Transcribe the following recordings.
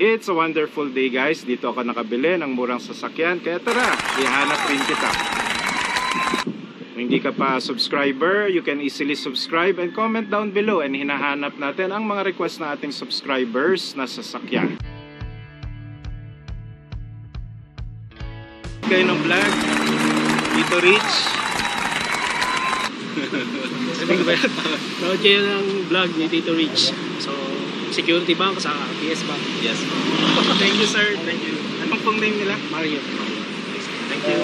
It's a wonderful day guys. Dito ako nakabili ng murang sasakyan. Kaya tara, ihanap rin kita. Kung hindi ka pa subscriber, you can easily subscribe and comment down below. And hinahanap natin ang mga request na ating subscribers na sasakyan. Kayo ng vlog, Tito Rich. Sabi ko ba yan? Proud kayo ng vlog ni Tito Rich. So, Security Bank sa PS Bank. Yes. Thank you sir. Thank you. Anong pong name nila? Mario. Thank you.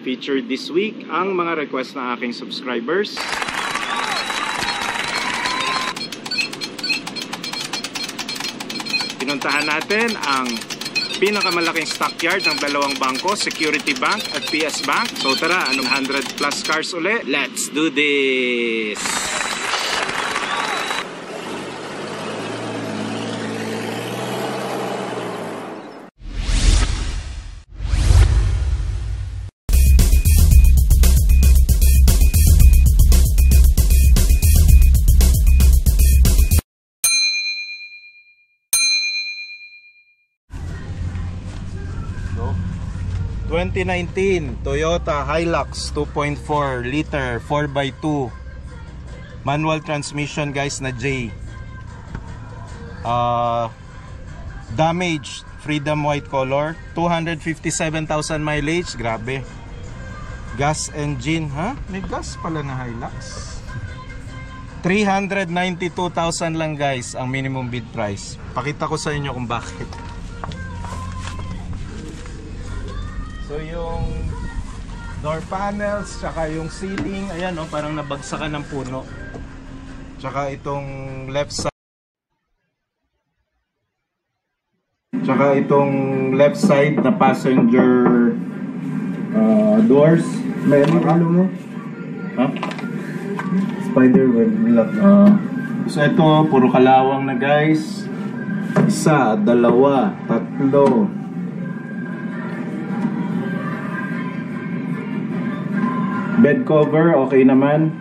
Featured this week ang mga request ng aking subscribers. Pinuntahan natin ang pinakamalaking stockyard ng dalawang bangko, Security Bank at PS Bank. So tara, anong 100 plus cars uli? Let's do this! So, 2019 Toyota Hilux 2.4 liter 4x2 manual transmission guys na J. Damaged Freedom white color, 257,000 mileage, grabe. Gas engine, ha? May gas pala na Hilux. 392,000 lang guys ang minimum bid price. Pakita ko sa inyo kung bakit. So yung door panels, tsaka yung ceiling, ayan o, parang nabagsakan ng puno. Tsaka itong left side. Tsaka itong left side na passenger doors. May ano mo? Ha? Spider web lock. So ito, puro kalawang na guys. Isa, dalawa, tatlo. Bed cover, okay naman.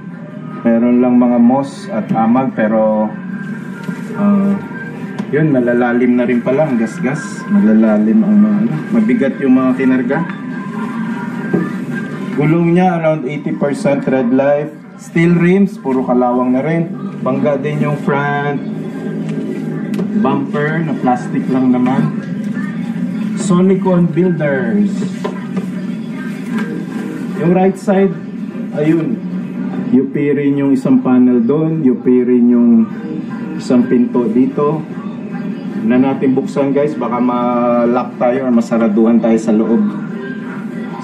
Meron lang mga moss at amag, pero yun, malalalim na rin pala ang gas-gas. Malalalim ang mga, mabigat yung mga kinarga. Gulong niya around 80% red life. Steel rims, puro kalawang na rin. Bangga din yung front bumper na plastic lang naman. Sonicon Builders. Yung right side, ayun, UP rin yung isang panel doon, UP rin yung isang pinto dito. Na natin buksan guys, baka ma-lock tayo or masaraduhan tayo sa loob.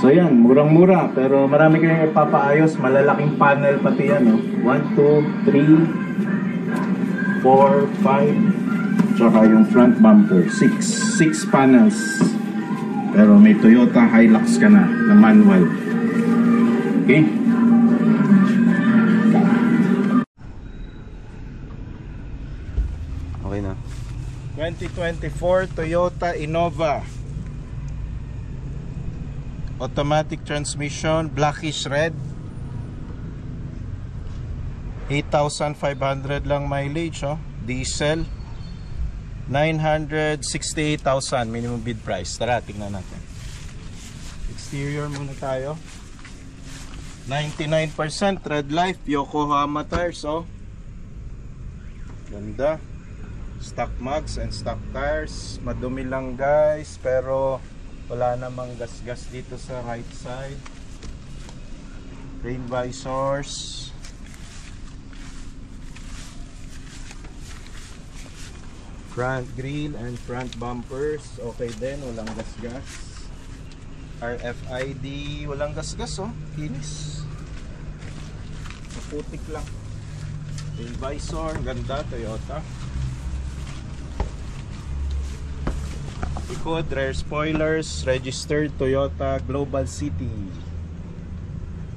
So yan, murang-mura, pero marami kayong ipapaayos. Malalaking panel pati yan, no? 1, 2, 3, 4, 5, tsaka yung front bumper, 6 panels. Pero may Toyota Hilux ka na manual. Okay? Okay na. 2024 Toyota Innova. Automatic transmission, blackish red. 8,500 lang mileage, oh. Diesel. 968,000 minimum bid price. Tara, tingnan natin. Exterior muna tayo. 99% red life, Yokohama tires, oh. Ganda. Stock mugs and stock tires. Madumi lang guys, pero wala namang gas-gas dito sa right side. Rain visors. Front grille and front bumpers, okay din, walang gas-gas. RFID, walang gas-gas, oh. Kinis. Maputik lang. Rain visor, ganda, Toyota. Likod, rear spoilers, registered Toyota Global City.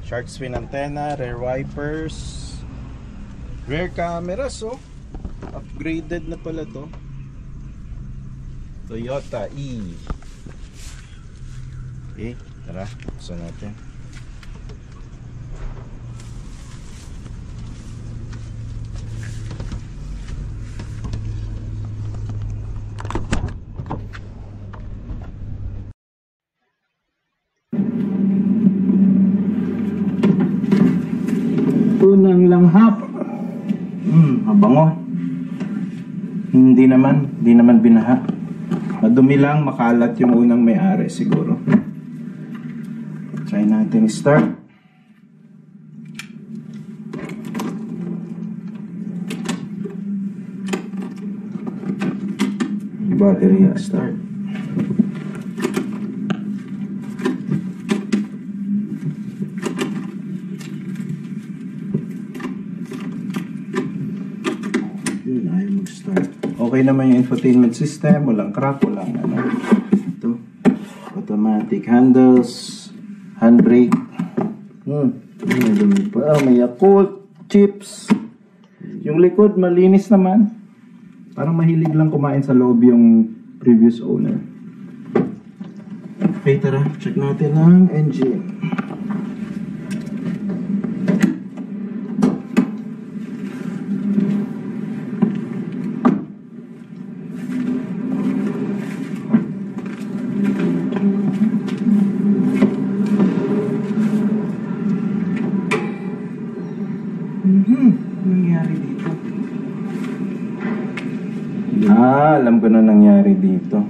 Shark fin antenna, rear wipers, rear cameras, oh. Upgraded na pala to. Toyota E. Okay, tara, buksan natin. malanghap. Mabango. Hindi naman binaha. Madumi lang, makalat yung unang may-ari siguro. Try natin start. Battery start. Yun, ayaw mag-start. Okay naman yung infotainment system, walang crack, walang ano. Ito, automatic handles, handbrake. May dumi pa. May Yakult, chips. Yung likod, malinis naman. Parang mahilig lang kumain sa loob yung previous owner. Okay, tara. Check natin ang engine. Nangyari dito? Alam ko na nangyari dito.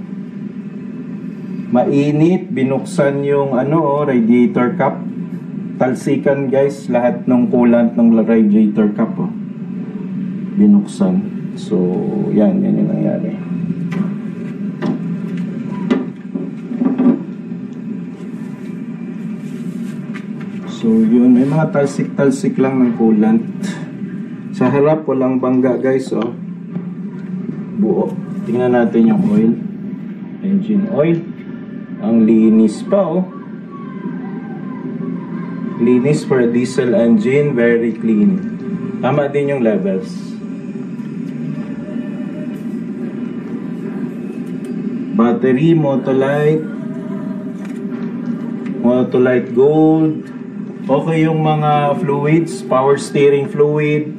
Mainit, binuksan yung radiator cap. Talsikan guys, lahat ng coolant ng radiator cap binuksan. So, yan yung nangyari. So, yun, may mga talsik-talsik lang ng coolant. Sa harap, walang bangga guys, buo. Tingnan natin yung oil. Engine oil. Ang linis pa, Linis for a diesel engine, very clean. Tama din yung levels. Battery, Motolite Gold. Okay yung mga fluids, power steering fluid,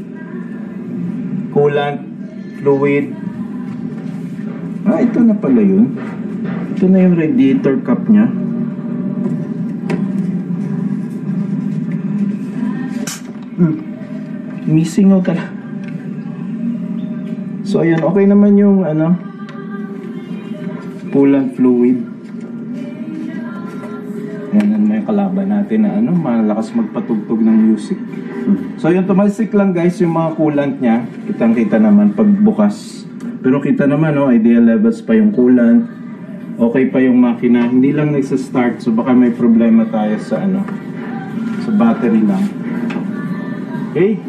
coolant fluid. Ito na pala yun. Ito na yung radiator cap nya. Missing out talaga. So ayan, okay naman yung coolant fluid. Yan may kalaban natin na malakas magpatugtog ng music. So yung tumalsik lang guys yung mga coolant nya. Kitang-kita naman pagbukas. Pero kita naman ideal levels pa yung coolant. Okay pa yung makina. Hindi lang nagsa-start. So baka may problema tayo sa sa battery lang. Okay?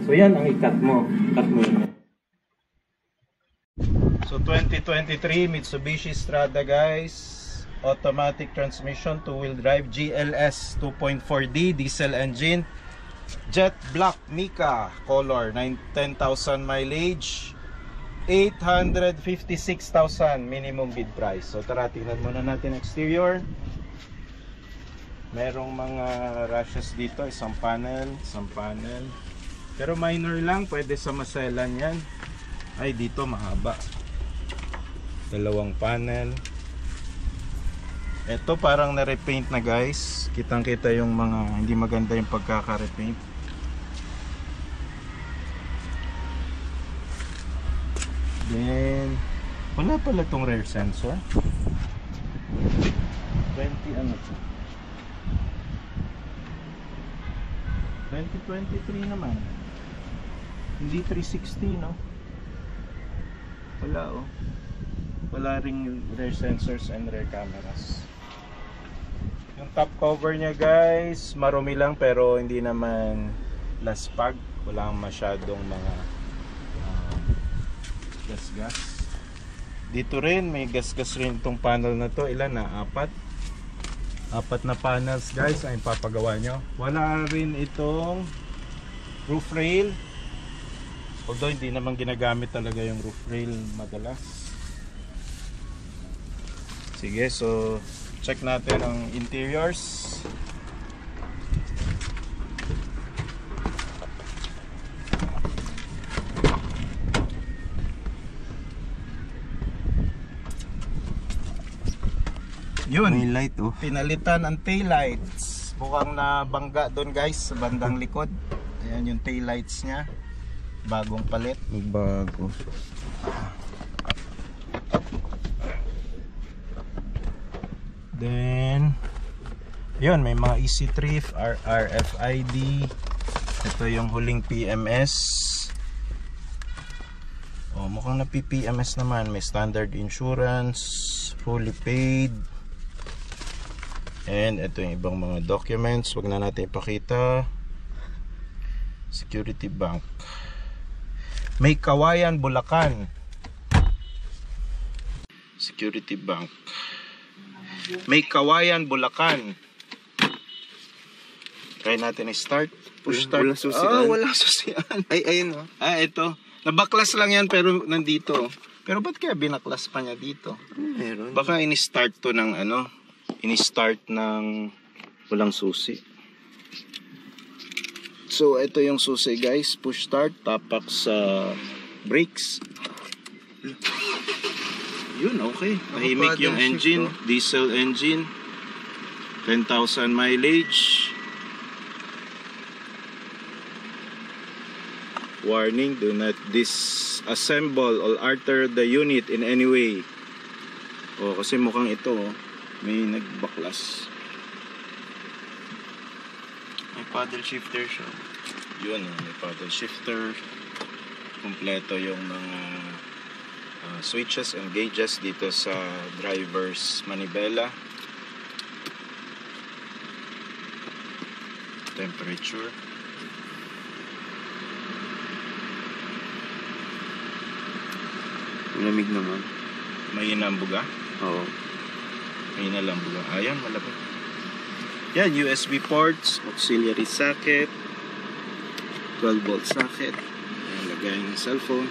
So yan ang i-cut mo. Cut mo yun. So 2023 Mitsubishi Strada guys. Automatic transmission, 2-wheel drive, GLS 2.4D diesel engine, jet black Mica color, 10,000 mileage, 856,000 minimum bid price. So tara, tingnan muna natin exterior. Merong mga rashes dito, isang panel. Pero minor lang, pwede sa maselan yan. Ay, dito mahaba. Dalawang panel. Ito parang na-repaint na guys. Kitang-kita yung mga hindi maganda yung pagkaka-repaint. Then wala pala tong rear sensor. 2023 naman. Hindi 360 no. Wala wala ring rear sensors and rear cameras. Yung top cover niya guys, marumi lang pero hindi naman laspag. Wala masyadong mga gas-gas. Dito rin may gas-gas rin itong panel na to. Ilan na? Apat na panels guys ang ipapagawa nyo. Wala rin itong roof rail. Although hindi naman ginagamit talaga yung roof rail madalas. Sige, so check natin ang interiors. Yun. May light oh. Pinalitan ang taillights. Mukhang nabangga doon guys sa bandang likod. Ayan yung taillights niya. Bagong palit. Bago. Then yun, may mga easy trip, RFID. Ito yung huling PMS. Oh, mukhang na PPMS naman. May standard insurance, fully paid. And ito yung ibang mga documents. Wag na natin ipakita. Security Bank. May Kawayan, Bulacan. Security Bank. May Kawayan, Bulacan. Try natin i-start. Push start. Walang susian. Walang susian. Ay, ayun oh. Ito. Nabaklas lang yan pero nandito. Pero ba't kaya binaklas pa niya dito? Meron. Baka ini-start to ng ano, ini-start ng walang susi. So ito yung susi guys, push start, tapak sa brakes. Yun, okay. Tahimik yung engine, diesel engine. 10,000 mileage. Warning, do not disassemble or alter the unit in any way. Oh, kasi mukhang ito may nagbaklas. May paddle shifter siya. Yun, may paddle shifter. Kompleto yung mga switches and gauges dito sa driver's manibela. Temperature. Malamig naman. Mahina ang buga. Oo. Mahina lang buga. Ayan, malapit. Yan, USB ports, auxiliary socket, 12 volt socket. Ayan, lagay ng cellphone.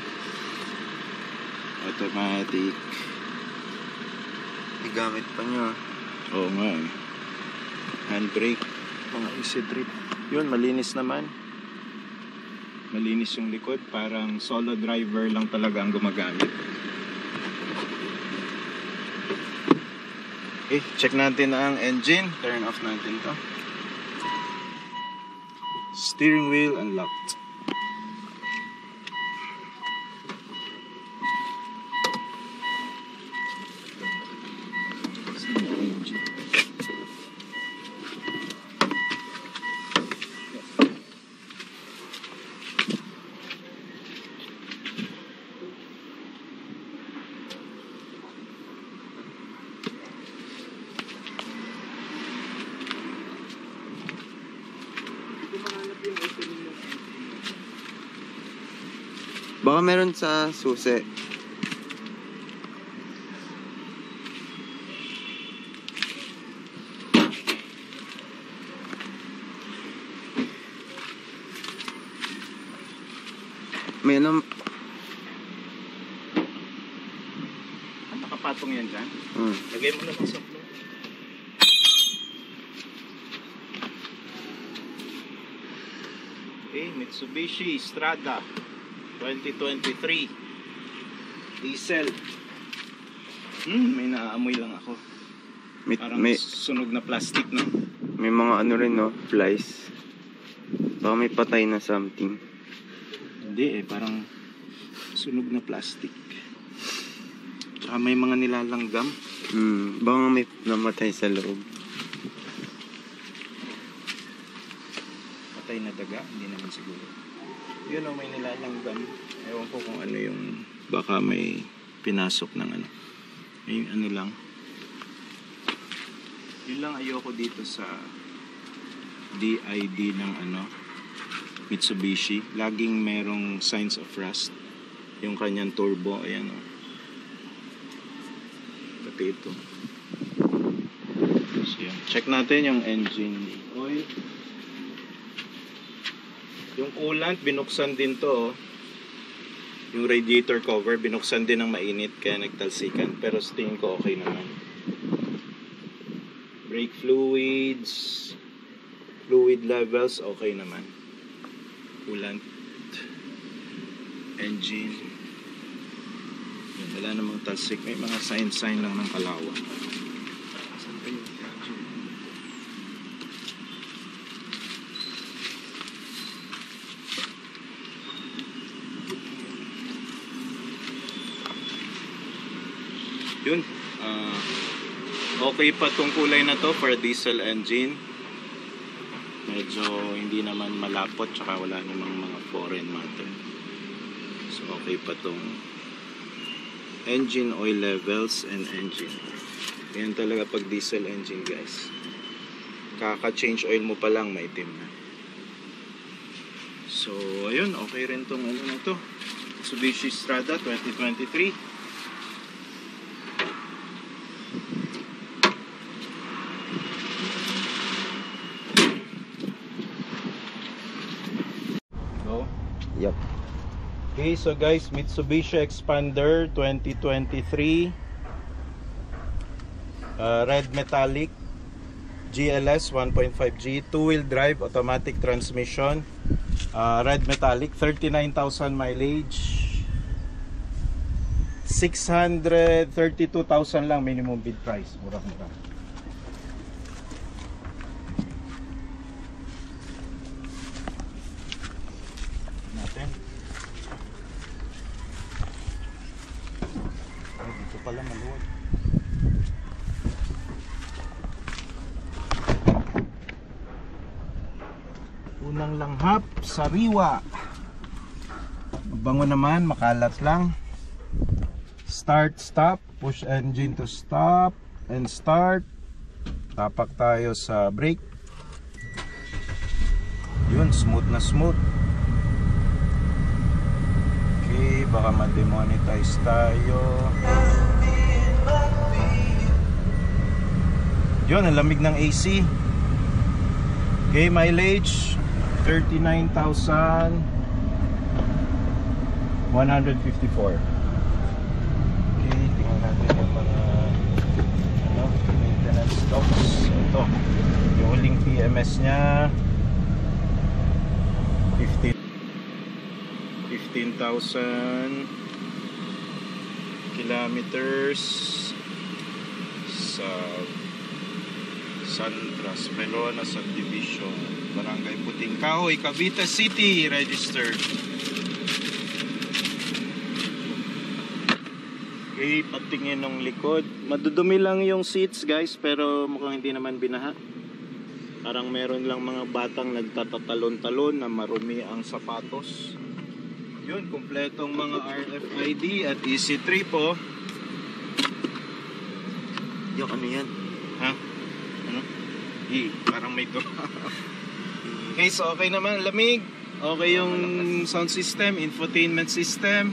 Automatic. May gamit pa niya. Oo nga eh. Handbrake. Mga easy trip. Yun, malinis naman. Malinis yung likod. Parang solo driver lang talaga ang gumagamit. Okay, check natin ang engine. Turn off natin to. Steering wheel unlocked. Baka meron sa susi. May ano? Nakapatong yan dyan. Hmm. Lagay mo na lang sa floor. Okay, Mitsubishi Strada 2023 diesel. May naaamoy lang ako. Parang May sunog na plastic, no? mga ano rin no, flies. Baka may patay na something. Hindi parang sunog na plastic. Tsaka may mga nilalanggam. Baka may namatay sa loob. Patay na daga, hindi naman siguro. Yun may nilalanggam. Ewan ko kung ano yung, baka may pinasok ng ano. May ano lang. Yun lang ayoko dito sa DID ng ano, Mitsubishi. Laging merong signs of rust. Yung kanyang turbo, ayan o. Pati ito. So yun. Check natin yung engine oil. Yung coolant, binuksan din to. Yung radiator cover, binuksan din ng mainit kaya nagtalsikan. Pero sa tingin ko okay naman. Brake fluids, fluid levels, okay naman. Coolant, engine. Yun, wala namang talsik. May mga sign lang ng kalawa. Ayun, si Angie. Yun. Okay pa tong kulay na to for diesel engine. Medyo hindi naman malapot, tsaka wala namang mga foreign matter. So okay pa tong engine oil levels and engine. Yan talaga pag diesel engine, guys. Kaka-change oil mo pa lang maitim na. So ayun, okay rin tong ano na to, Mitsubishi Strada 2023. Yup. Okay, so guys, Mitsubishi Expander 2023 red metallic GLS 1.5G 2-wheel drive automatic transmission, red metallic, 39,000 mileage, 632,000 lang minimum bid price, murang-mura. Natin. Ay, dito pala maluwag. Unang langhap, sariwa. Mabango naman, makalat lang. Start, stop, push engine to stop and start. Tapak tayo sa brake. Yun, smooth na smooth. Okay, baka ma-demonetize tayo. Yun, ang lamig ng AC. Okay, mileage 39,154. Okay, tingnan natin yung mga maintenance stocks. Ito, yung huling PMS nya 15,000 kilometers sa Santras Melona Subdivision, Barangay Puting Kahoy, Cavite City, registered. Okay, patingin ng likod. Madudumi lang yung seats, guys, pero mukhang hindi naman binaha. Parang meron lang mga batang nagtatatalon-talon na marumi ang sapatos. Yun, kumpletong mga RFID at EC3 po. Yung ano yan? Ha? Ano? Parang may to. Okay, so okay naman, lamig. Okay yung sound system, infotainment system.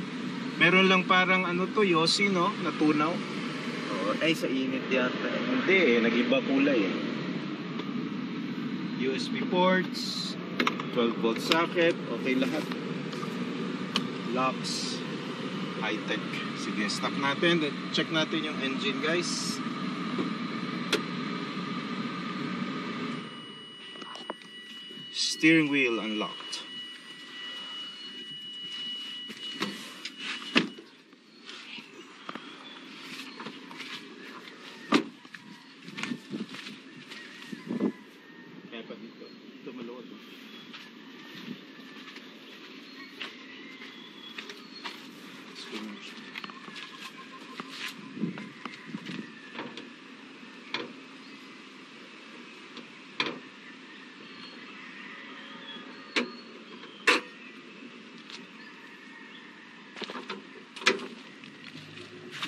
Meron lang parang ano to, Yossi, no? Natunaw. Oo, ay sa init yata. Hindi eh, nag-iba kulay eh. USB ports, 12 volt socket, okay lahat. Locks, high-tech. Sige, stop natin. Check natin yung engine, guys. Steering wheel unlocked. Kaya pa dito. Ito maluwag.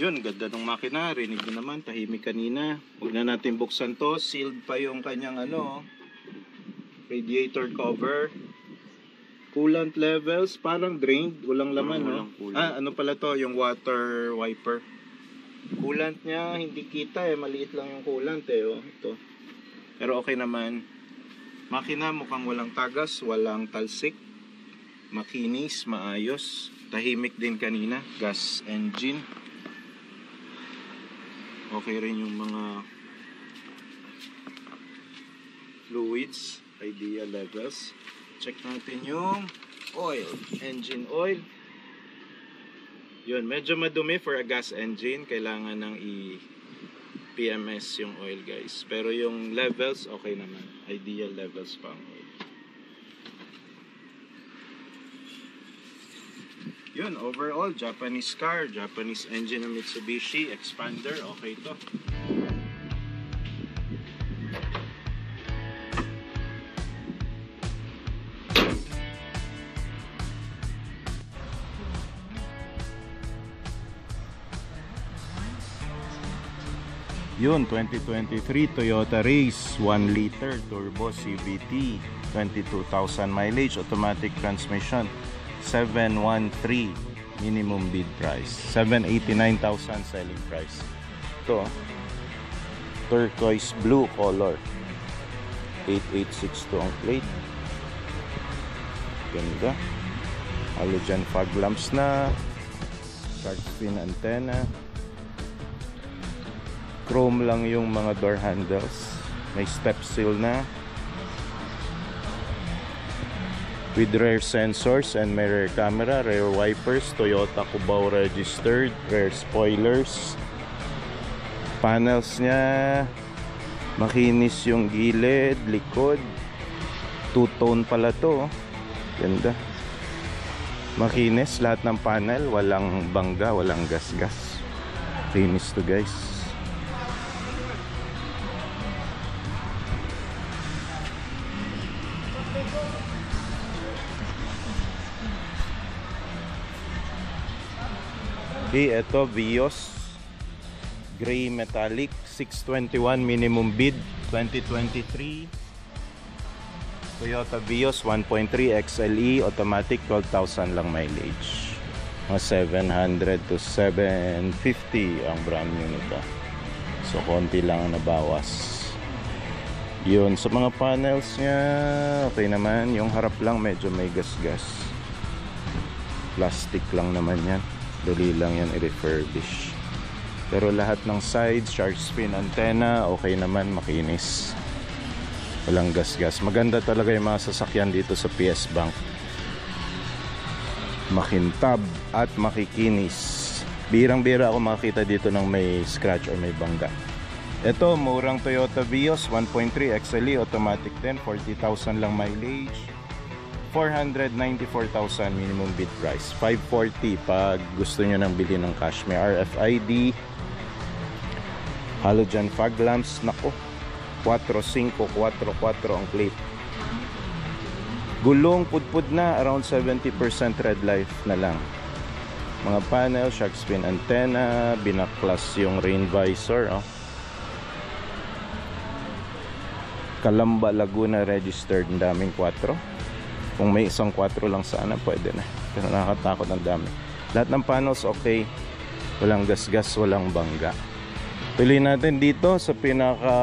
Yun, ganda ng makina. Rinig nyo naman, tahimik kanina. Huwag na natin buksan to. Sealed pa yung kanyang radiator cover. Coolant levels, parang drained. Walang laman, no? Ano pala to? Yung water wiper. Coolant niya, hindi kita eh. Maliit lang yung coolant eh. Oh. Ito. Pero okay naman. Makina mukhang walang tagas, walang talsik. Makinis, maayos. Tahimik din kanina. Gas engine. Okay rin yung mga fluids, idea levels. Check natin yung oil, engine oil. Yun, medyo madumi for a gas engine. Kailangan nang PMS yung oil guys. Pero yung levels okay naman. Ideal levels pa ang oil. Yun, overall Japanese car, Japanese engine ng Mitsubishi Expander, okay to. Yun, 2023 Toyota Race 1 liter turbo CVT, 22,000 mileage, automatic transmission, 713 minimum bid price, 789,000 selling price. Ito, turquoise blue color, 8862 ang plate. Ganda. Halogen fog lamps na, shark fin antenna. Chrome lang yung mga door handles. May step seal na. With rear sensors and may rear camera, rear wipers, Toyota Cubao registered, rear spoilers. Panels niya, makinis yung gilid, likod. Two-tone pala to. Ganda. Makinis lahat ng panel, walang bangga, walang gas-gas. Kinis to guys. Okay, ito Vios gray metallic 621 minimum bid 2023 Toyota Vios 1.3 XLE automatic 12,000 lang mileage, mga 700 to 750 ang brand new nito, so konti lang nabawas. Yun, sa mga panels nya okay naman, yung harap lang medyo may gas-gas, plastic lang naman yan, dali lang yan i-refurbish. Pero lahat ng sides, shark fin antenna, okay naman, makinis. Walang gas-gas. Maganda talaga yung mga sasakyan dito sa PS Bank. Makintab at makikinis. Birang-bira ako makakita dito ng may scratch or may bangga. Ito, murang Toyota Vios 1.3 XLE automatic din, 40,000 lang mileage. 494,000 minimum bid price, 540 pag gusto nyo nang bilhin ng cash. May RFID, halogen fog lamps, nako 4544 ang plate. Gulong pudpud na, around 70% red life na lang. Mga panel, shark fin antenna, binaklas yung rain visor, oh. Calamba Laguna registered, ang daming 4. Kung may isang 4 lang sana, pwede na. Pero nakakatakot ng dami. Lahat ng panels okay. Walang gas-gas, walang bangga. Tuloy natin dito sa pinaka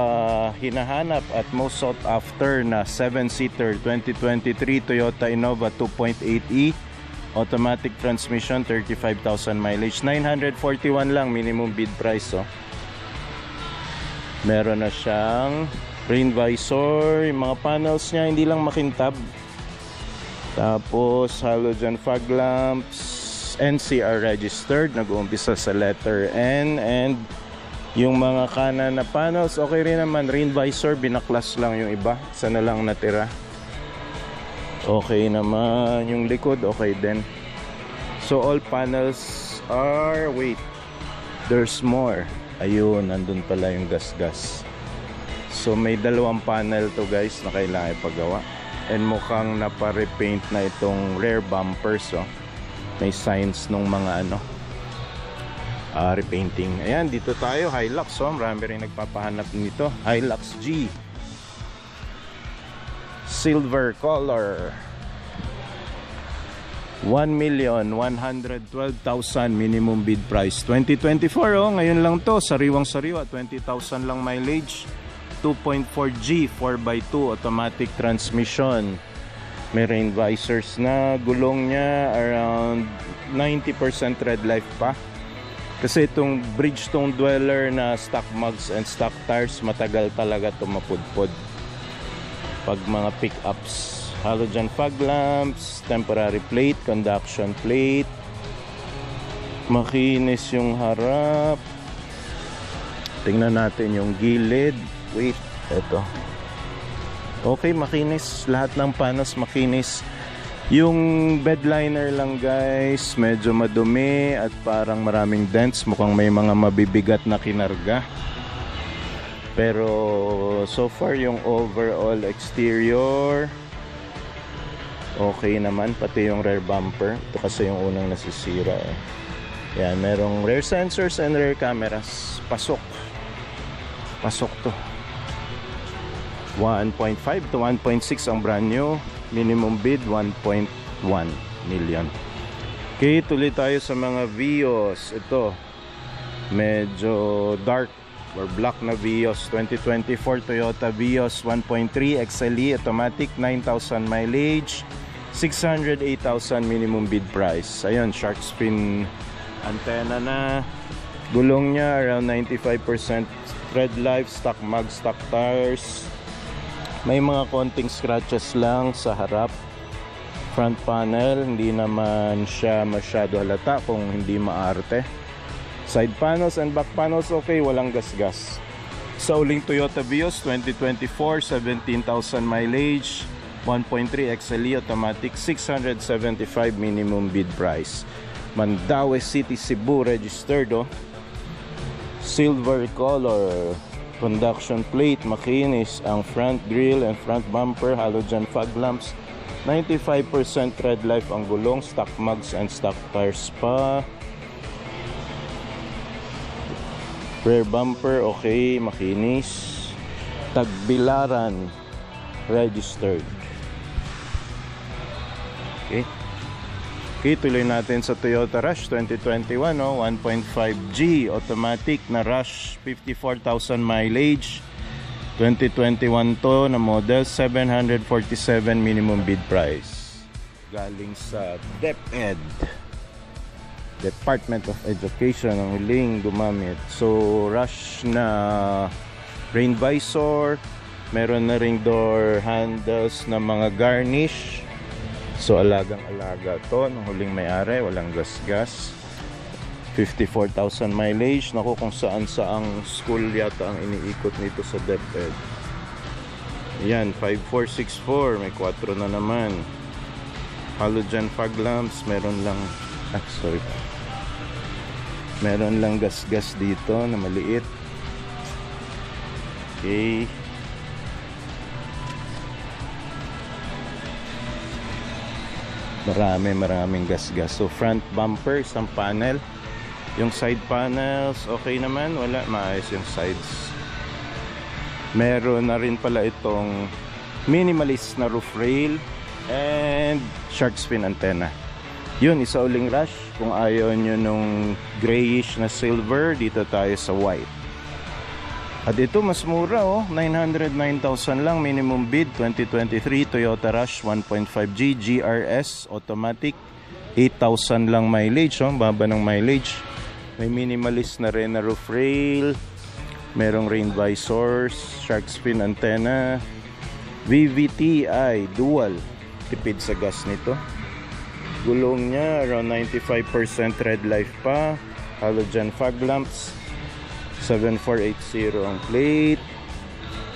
hinahanap at most sought after na 7-seater 2023 Toyota Innova 2.8e automatic transmission, 35,000 mileage, 941 lang minimum bid price, oh. Meron na siyang rain visor, yung mga panels niya hindi lang makintab. Tapos halogen fog lamps, NCR registered, nag-uumpisa sa letter N, and yung mga kanan na panels okay rin naman, rain visor binaklas lang yung iba, isa na lang natira. Okay naman yung likod, okay din. So all panels are, wait, there's more. Ayun, nandun pala yung gas-gas. So may dalawang panel to guys na kailangan ipagawa. And mukhang napa-repaint na itong rear bumpers, oh. May signs nung mga repainting. Ayan, dito tayo, Hilux, oh. Marami rin nagpapahanap nito. Hilux G silver color, 1,112,000 minimum bid price, 2024, oh. Ngayon lang to, sariwang sariwa, 20,000 lang mileage, 2.4G 4x2 automatic transmission. May rain visors na, gulong niya around 90% red life pa. Kasi itong Bridgestone Dweller na stock mugs and stock tires, matagal talaga tumapudpod pag mga pickups. Halogen fog lamps, temporary plate, conduction plate, makinis yung harap. Tingnan natin yung gilid. Wait, eto. Okay, makinis. Lahat ng panos makinis. Yung bed liner lang guys, medyo madumi at parang maraming dents. Mukhang may mga mabibigat na kinarga. Pero so far yung overall exterior okay naman, pati yung rear bumper. Ito kasi yung unang nasisira eh. Yan, merong rear sensors and rear cameras. Pasok to. 1.5 to 1.6 ang brand new. Minimum bid 1.1 million. Okay, tuloy tayo sa mga Vios. Ito, medyo dark or black na Vios. 2024 Toyota Vios 1.3 XLE automatic, 9,000 mileage, 608,000 minimum bid price. Ayun, shark fin antenna na. Gulong niya around 95% tread life, stock mag, stock tires. May mga konting scratches lang sa harap. Front panel, hindi naman siya masyado halata kung hindi maarte. Side panels and back panels okay, walang gasgas. Sa uling Toyota Vios 2024, 17,000 mileage, 1.3 XLE automatic, 675 minimum bid price. Mandaue City, Cebu registered oh. Silver color. Conduction plate, makinis ang front grille and front bumper, halogen fog lamps, 95% tread life ang gulong, stock mugs and stock tires pa. Rear bumper okay, makinis. Tagbilaran registered. Okay, tuloy natin sa Toyota Rush 2021 no? 1.5G automatic na Rush, 54,000 mileage, 2021 to na model, 747 minimum bid price. Galing sa DepEd, Department of Education, ang huling gumamit. So Rush na rain visor, meron na ring door handles na mga garnish. So alagang-alaga to, nung huling may-ari, walang gasgas. 54,000 mileage. Naku, kung saan sa ang school yata ang iniikot nito sa DepEd. Yan, 5464, may 4 na naman. Halogen fog lamps, meron lang meron lang gasgas dito na maliit. Okay. Maraming gasgas. So front bumper, isang panel. Yung side panels okay naman, wala, maayos yung sides. Meron na rin pala itong minimalist na roof rail and shark fin antenna. Yun, isa uling Rush. Kung ayaw nyo nung grayish na silver, dito tayo sa white. At ito mas mura oh, 909,000 lang minimum bid. 2023 Toyota Rush 1.5G GRS automatic, 8,000 lang mileage oh, baba ng mileage. May minimalist na rin na roof rail, merong rain visors, shark fin antenna, VVTi dual, tipid sa gas nito. Gulong niya around 95% tread life pa, halogen fog lamps, 7480 ang plate.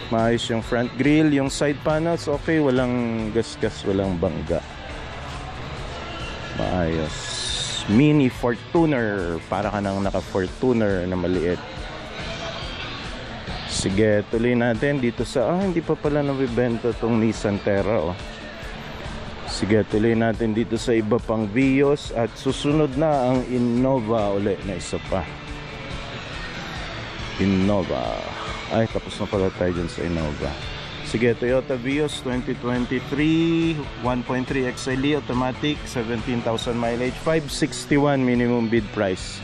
Maayos yung front grille. Yung side panels okay, walang gasgas, walang bangga, maayos. Mini Fortuner, para ka nang naka Fortuner na maliit. Sige, tuloy natin dito sa hindi pa pala nabibenta tong Nissan Terra oh. Sige, tuloy natin dito sa iba pang Vios. At susunod na ang Innova ulit na isa pa. Innova. Ay, tapos na pala tayo dyan sa Innova. Sige, Toyota Vios 2023 1.3 XLE automatic, 17,000 mileage, 561 minimum bid price.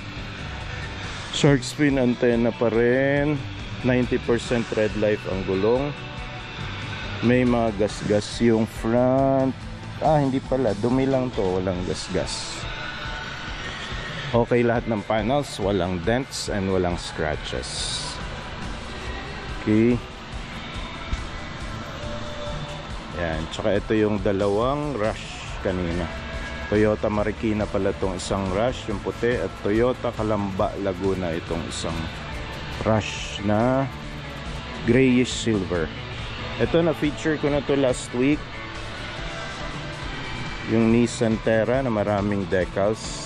Shark fin antenna pa rin, 90% tread life ang gulong. May mga gasgas yung front. Hindi pala, dumi lang to, walang gasgas. Okay lahat ng panels, walang dents and walang scratches. Okay. Yan, tsaka ito yung dalawang Rush kanina. Toyota Marikina pala itong isang Rush, yung puti, at Toyota Calamba Laguna itong isang Rush na grayish silver. Ito na feature ko na to last week. Yung Nissan Terra na maraming decals.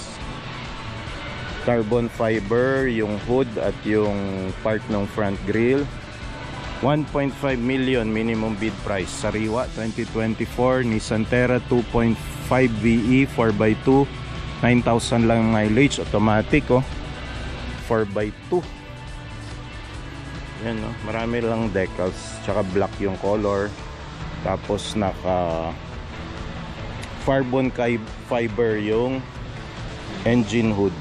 Carbon fiber yung hood at yung part ng front grille. 1.5 million minimum bid price. Sariwa 2024 Nissan Terra 2.5 VE 4x2, 9,000 lang mileage, automatic oh. 4x2. Yan oh, marami lang decals, tsaka black yung color. Tapos naka carbon fiber yung engine hood.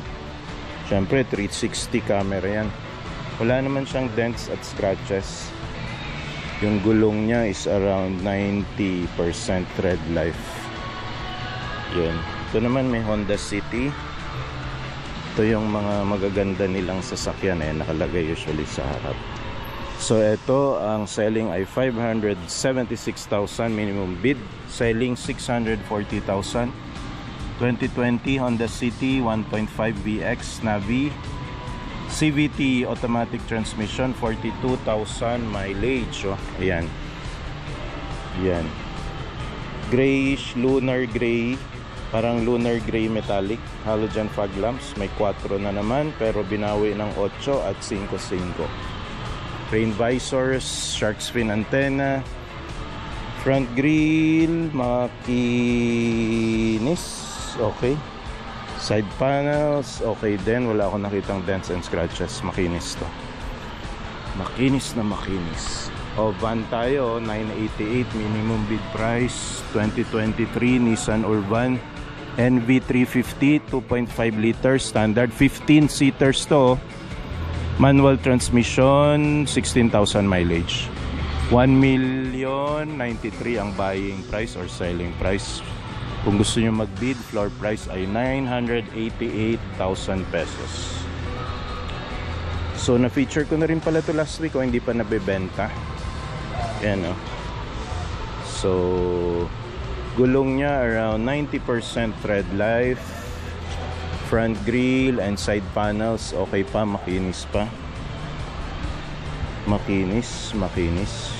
Syempre 360 camera yan. Wala naman siyang dents at scratches. Yung gulong niya is around 90% tread life. Yun. Ito naman may Honda City. Ito yung mga magaganda nilang sasakyan nakalagay usually sa harap. So ito ang selling ay 576,000 minimum bid. Selling 640,000. 2020 Honda City 1.5 VX Navi. CVT automatic transmission, 42,000 mileage. Oh, ayan. Ayan. Grayish, lunar gray. Parang lunar gray metallic. Halogen fog lamps. May 4 na naman. Pero binawi ng 8 at 5.5. Rain visors. Shark's fin antenna. Front grille. Makinis. Okay. Side panels, okay din. Wala akong nakitang dents and scratches. Makinis to. Makinis na makinis. O, van tayo. 988 minimum bid price. 2023 Nissan Urban NV350 2.5 liters standard. 15 seaters to. Manual transmission. 16,000 mileage. 1,093,000 ang buying price or selling price. Kung gusto nyo mag-bid, floor price ay 988,000 pesos. So, na-feature ko na rin pala to last week o hindi pa nabibenta. Yan o. So, gulong niya around 90% tread life. Front grille and side panels, okay pa, makinis pa. Makinis, makinis.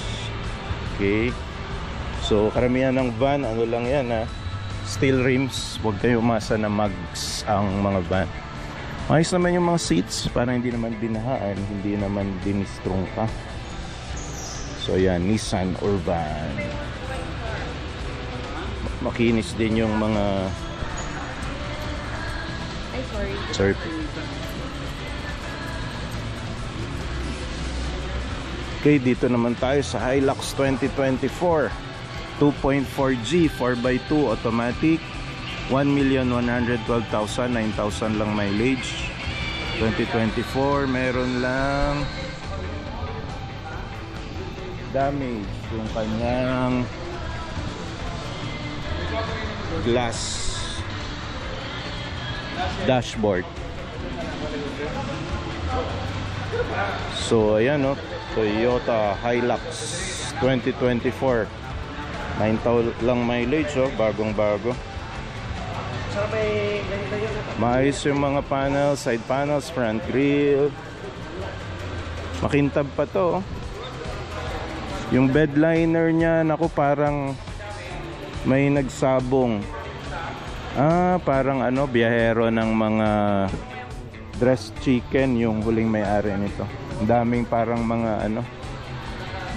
Okay. So, karamihan ng van, ano lang yan ha. Steel rims, huwag kayo umasa na mags ang mga van. Ayos naman yung mga seats, para hindi naman binahaan, hindi naman dinistrong ka. So yan, Nissan Urban. Makinis din yung mga... Ay, sorry. Okay, dito naman tayo sa Hilux 2024 2.4G 4x2 automatic. 1,112,000, 9,000 lang mileage. 2024 meron lang damage yung kanyang glass dashboard. So ayan o, Toyota Hilux 2024 9,000 lang mileage oh, bagong bago. Maayos yung mga panels, side panels, front grille. Makintab pa to oh. Yung bed liner niya, naku, parang may nagsabong. Parang ano, biyahero ng mga dressed chicken yung huling may-ari nito. Ang daming parang mga ano,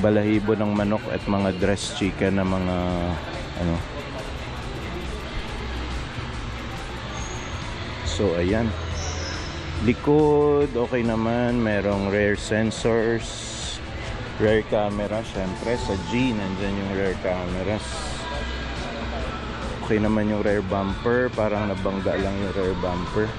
balahibo ng manok at mga dressed chicken na mga ano. So ayan, likod okay naman, merong rear sensors, rear camera. Syempre sa G nandyan yung rear cameras. Okay naman yung rear bumper, parang nabangga lang yung rear bumper.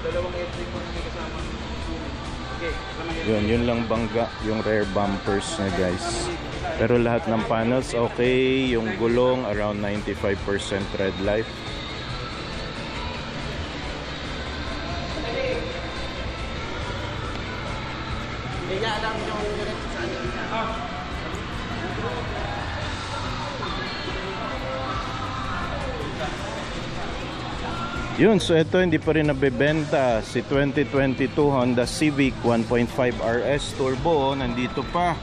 Yun lang bangga yung rear bumpers na guys. Pero lahat ng panels okay. Yung gulong around 95% tread life. Yun, so ito hindi pa rin nabebenta. Si 2022 Honda Civic 1.5 RS Turbo, nandito pa.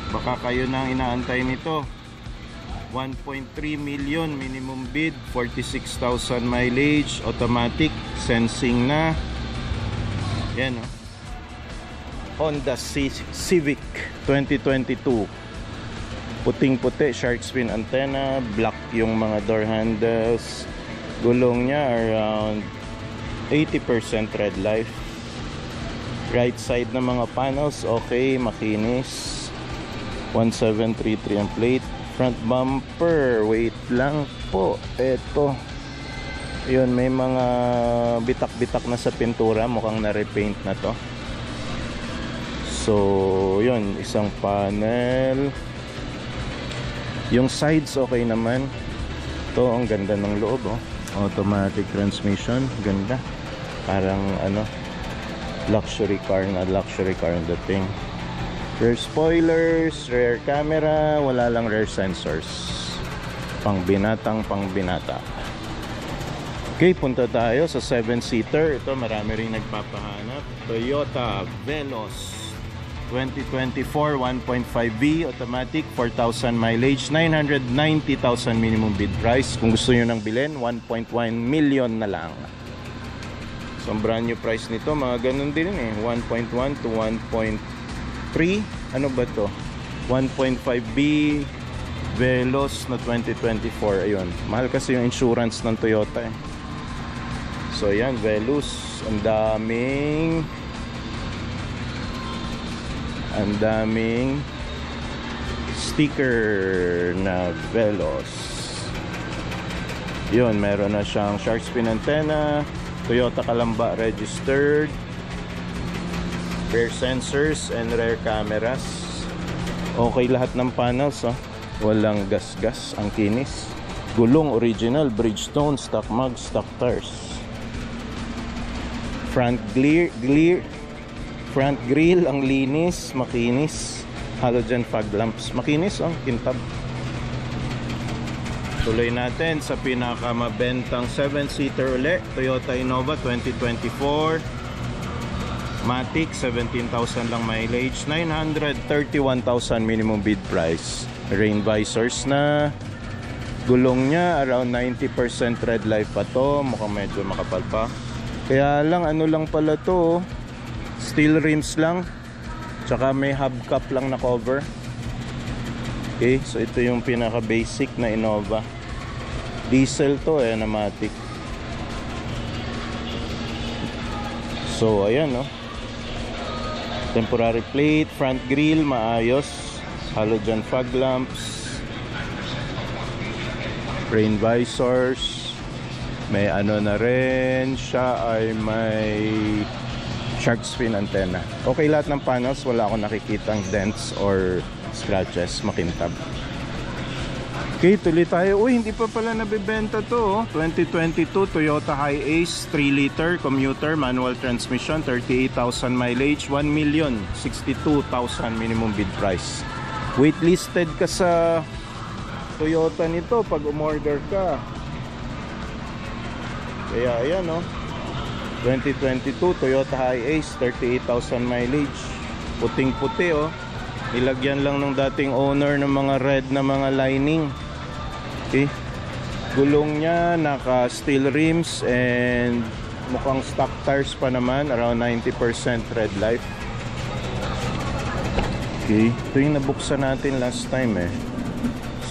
Baka kayo nang inaantay nito. 1.3 million minimum bid, 46,000 mileage, automatic, sensing na. Yan, oh. Honda Civic 2022. Puting-puti, shark fin antenna, black yung mga door handles. Gulong niya around 80% red life. Right side ng mga panels, okay, makinis. 1733 ang plate. Front bumper, wait lang po. Ito. Yun, may mga bitak-bitak na sa pintura. Mukhang na-repaint na to. So, yun, isang panel. Yung sides, okay naman. Ito, ang ganda ng loob, oh. Automatic transmission, ganda. Parang, luxury car na luxury car ang dating. Rear spoilers, rear camera, wala lang rear sensors. Pang binata. Okay, punta tayo sa 7-seater. Ito, marami rin nagpapahanap. Toyota Veloz 2024 1.5V automatic, 4,000 mileage, 990,000 minimum bid price. Kung gusto nyo nang bilhin, 1.1 million na lang. So ang brand new price nito, mga ganun din 1.1 to 1.3. Ano ba to? 1.5B Veloz na 2024. Ayun, mahal kasi yung insurance ng Toyota, eh. So yan, Veloz. Ang daming sticker na Veloz. Yun, meron na siyang shark fin antenna, Toyota Calamba registered, rear sensors and rear cameras. Okay lahat ng panels, oh. Walang gas-gas, ang kinis. Gulong original, Bridgestone, stock mag, stock tires. Front grill, ang linis, makinis. Halogen fog lamps, makinis, oh, kintab. Tuloy natin sa pinakamabentang 7-seater uli, Toyota Innova 2024 Matic, 17,000 lang mileage, 931,000 minimum bid price. Rain visors na. Gulong niya around 90% red life pa to, mukhang medyo makapal pa. Kaya lang, ano lang pala to, steel rims lang, tsaka may hubcap lang na cover. Okay, so ito yung pinaka basic na Innova. Diesel to, na Matic. So ayan, no, temporary plate, front grille maayos, halogen fog lamps, rain visors, may na rin siya, ay may shark fin antenna. Okay lahat ng panels, wala akong nakikitang dents or scratches, makintab. Okay, tuloy tayo. Uy, hindi pa pala nabibenta to, oh. 2022 Toyota Hiace 3-liter commuter manual transmission, 38,000 mileage, 1,062,000 minimum bid price. Waitlisted ka sa Toyota nito pag umorder ka. Kaya ayan, oh, 2022 Toyota Hiace, 38,000 mileage, puting-puti, oh. Nilagyan lang ng dating owner ng mga red na mga lining. Okay, gulong niya naka steel rims and mukhang stock tires pa naman, around 90% red life. Okay, ito yung nabuksan natin last time, eh.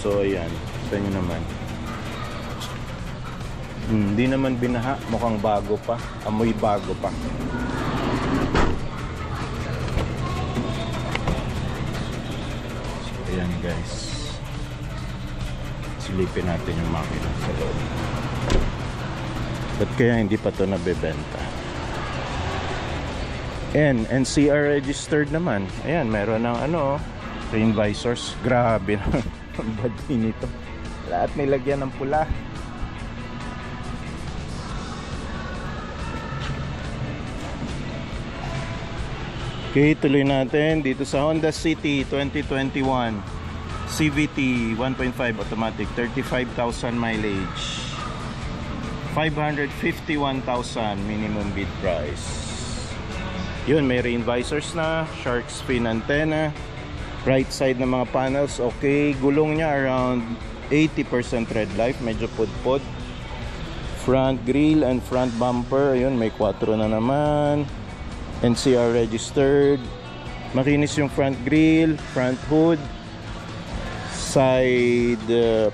So ayan, ito nyo naman. Hindi naman binaha, mukhang bago pa, amoy bago pa. So ayan, guys, silipin natin yung makina sa loob. Ba't kaya hindi pa ito nabibenta? And NCR registered naman. Ayan, meron ng rain visors. Grabe na ang badi nito. Lahat nilagyan ng pula. Okay, tuloy natin dito sa Honda City 2021 CVT 1.5 automatic, 35,000 mileage, 551,000 minimum bid price. Yun, may rain visors na, shark's fin antenna, right side ng mga panels, okay. Gulong niya around 80% red light, medyo pudpod. Front grille and front bumper, ayun, may 4 na naman. NCR registered. Makinis yung front grille, front hood, side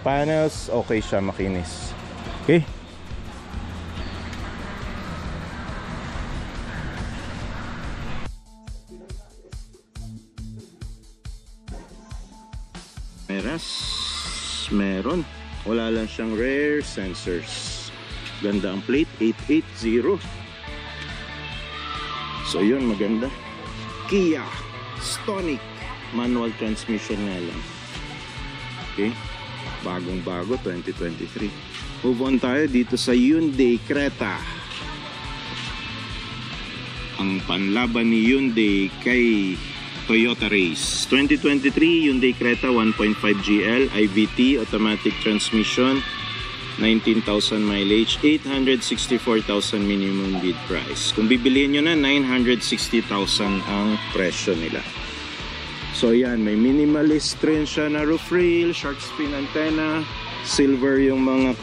panels, okay siya, makinis. Okay. Meron. Wala lang siyang rear sensors. Ganda ang plate, 880. So yun, maganda. Kia Stonic, manual transmission nga lang. Okay, bagong bago, 2023. Move on tayo dito sa Hyundai Creta. Ang panlaban ni Hyundai kay Toyota Race. 2023 Hyundai Creta 1.5 GL IVT automatic transmission, 19,000 mileage, 864,000 minimum bid price. Kung bibiliin nyo na, 960,000 ang presyo nila. So yan, may minimalist rin siya na roof rail, shark's fin antenna, silver yung mga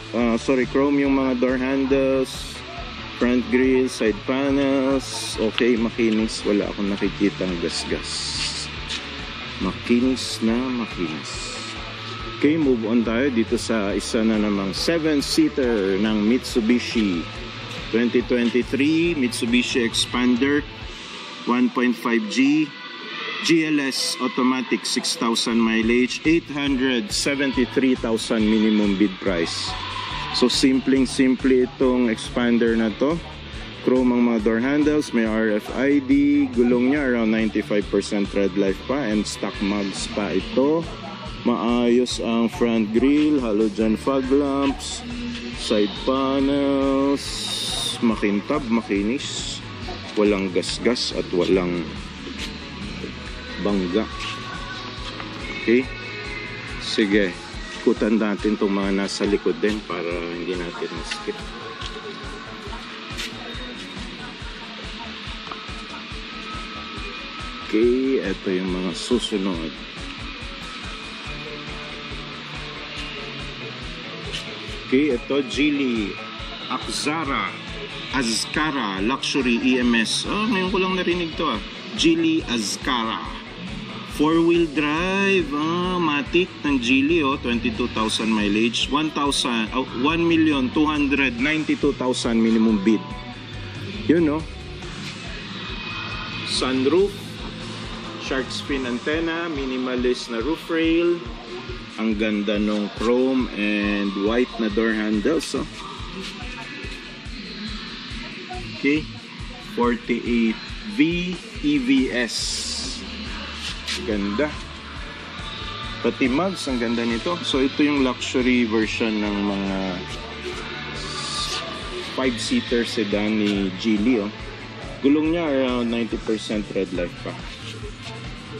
chrome yung mga door handles, front grille, side panels, okay, makinis, wala akong nakikitang gasgas. Makinis na makinis. Okay, move on tayo dito sa isa na namang 7-seater ng Mitsubishi 2023 Mitsubishi Expander 1.5G GLS automatic, 6,000 mileage, 873,000 minimum bid price. So simple itong Expander na to. Chrome ang mga door handles, may RFID, gulong niya around 95% red light pa and stock mugs pa ito. Maayos ang front grille, halogen fog lamps, side panels, makintab, makinis, walang gasgas at walang bangga. Okay, sige, ikutan natin itong mga nasa likod din para hindi natin ma-skip. Okay, ito yung mga susunod. Okay, ito Geely Azkara Luxury EMS. Oh, ngayon ko lang narinig to ah. Geely Azkara 4-wheel drive, matic ng Geely, 22,000 mileage, 1,292,000 minimum bid. Yun, no? Sunroof, shark's fin antenna, minimalist na roof rail. Ang ganda nung chrome and white na door handles, Okay, 48V EVS. Ganda. Pati mugs, ang ganda nito. So ito yung luxury version ng mga 5-seater sedan ni Geely, Gulong niya around 90% red light pa.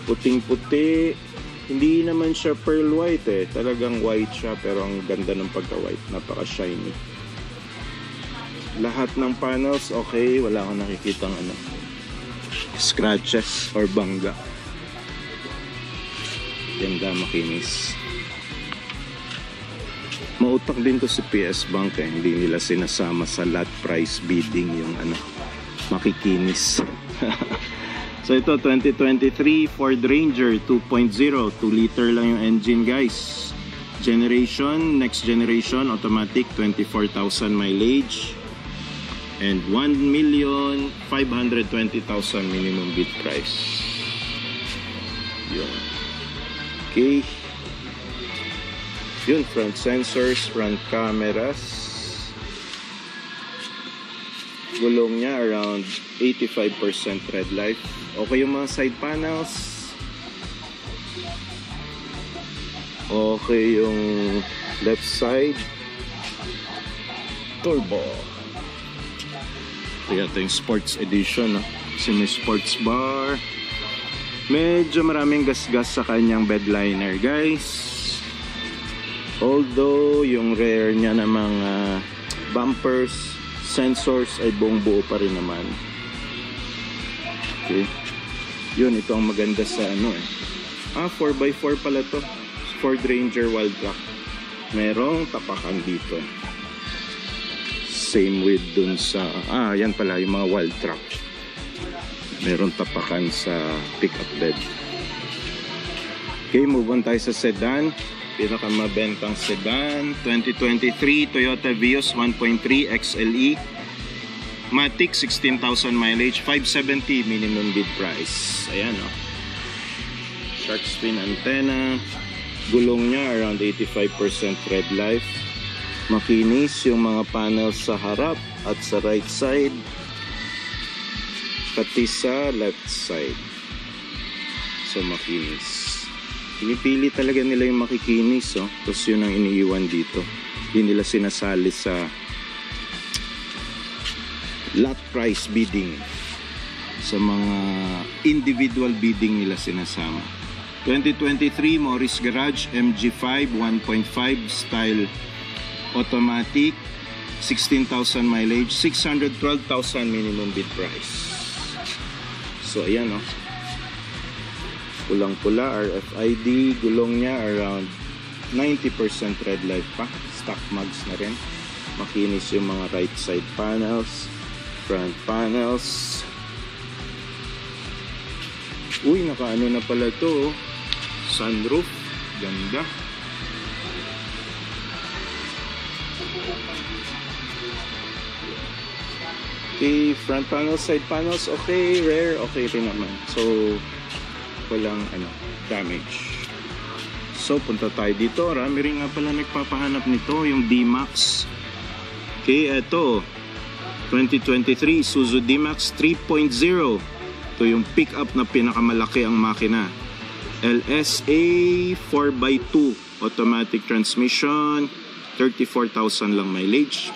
Puting-puti. Hindi naman siya pearl white Talagang white siya pero ang ganda ng pagka-white. Napaka-shiny. Lahat ng panels okay. Wala akong nakikitang scratches or bangga. Ganda, makinis. Mautak din to si PS Bank Hindi nila sinasama sa lot price bidding yung makikinis. So ito 2023 Ford Ranger 2.0, 2 liter lang yung engine guys. Next generation automatic, 24,000 mileage and 1,520,000 minimum bid price. Yun. Okay. Yun, front sensors, front cameras. Gulong niya around 85% red light. Okay yung mga side panels. Okay yung left side. Turbo. Ito yung sports edition. Kasi may sports bar. Medyo maraming gasgas sa kanyang bedliner guys. Although yung rear niya namang bumpers, sensors ay buong buo pa rin naman. Okay. Yun, ito ang maganda sa ano eh. 4x4 pala to. Ford Ranger Wild Track. Merong tapakan dito. Same with dun sa... yan pala, yung mga Wild Track. Merong tapakan sa pickup bed. Okay, move on tayo sa sedan. Pinakamabentang sedan. 2023 Toyota Vios 1.3 XLE. Matic, 16,000 mileage, 570 minimum bid price. Ayan, oh. Shark fin antenna. Gulong niya around 85% red life. Makinis yung mga panels sa harap at sa right side. Pati sa left side. So, makinis. Pinipili talaga nila yung makikinis, oh. Tapos yun ang iniiwan dito. Hindi nila sinasali sa lot price bidding. Sa mga individual bidding nila sinasama. 2023 Morris Garage MG5 1.5 style automatic, 16,000 mileage, 612,000 minimum bid price. So ayan, oh. Pulang-pula, RFID, gulong niya around 90% red light pa. Stock mags na rin. Makinis yung mga right side panels, front panels. Uy, nakaano na pala to, oh. Sunroof, ganda. Okay, front panels, side panels, okay. Rear, okay rin naman. So, walang damage. So, punta tayo dito. Rami rin nga pala nagpapahanap nito, yung D-Max. Okay, eto 2023 Isuzu D-Max 3.0. Ito yung pick-up na pinakamalaki ang makina. LSA 4x2 automatic transmission, 34,000 lang mileage.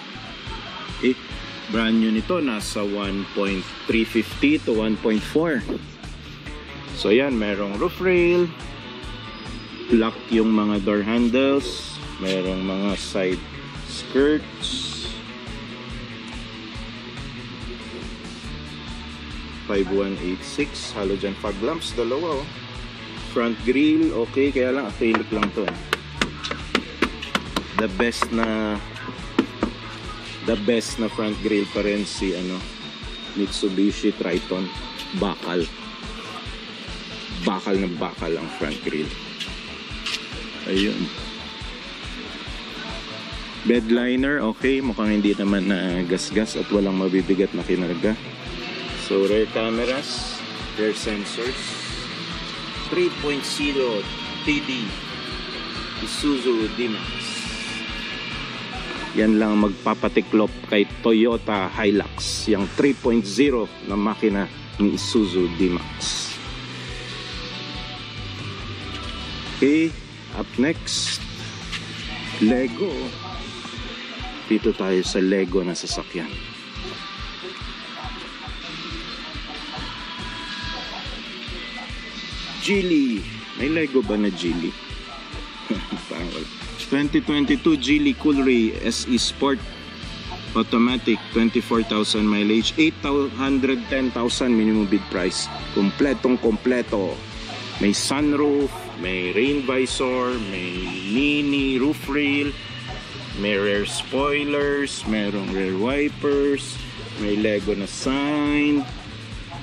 Okay, brand new nito nasa 1.350 to 1.4. So yan, merong roof rail, lock yung mga door handles, merong mga side skirts, 5186 halogen fog lamps, dalawa, oh. Front grille, okay, kaya lang acrylic lang to, eh. The best na front grille pa rin si Mitsubishi Triton. Bakal na bakal ang front grille. Ayun. Bed liner, okay, mukhang hindi naman na gasgas at walang mabibigat na kinarga. So, rear cameras, rear sensors, 3.0 TD Isuzu D-Max. Yan lang magpapatiklop kay Toyota Hilux, yung 3.0 na makina ni Isuzu D-Max. Okay, up next, Lego. Dito tayo sa Lego na sasakyan. Geely. May Lego ba na Geely? 2022 Geely Coolray SE Sport automatic, 24,000 mileage, 810,000 minimum bid price. Kompleto. May sunroof, may rain visor, may mini roof rail, may rear spoilers, merong rear wipers, may Lego na sign.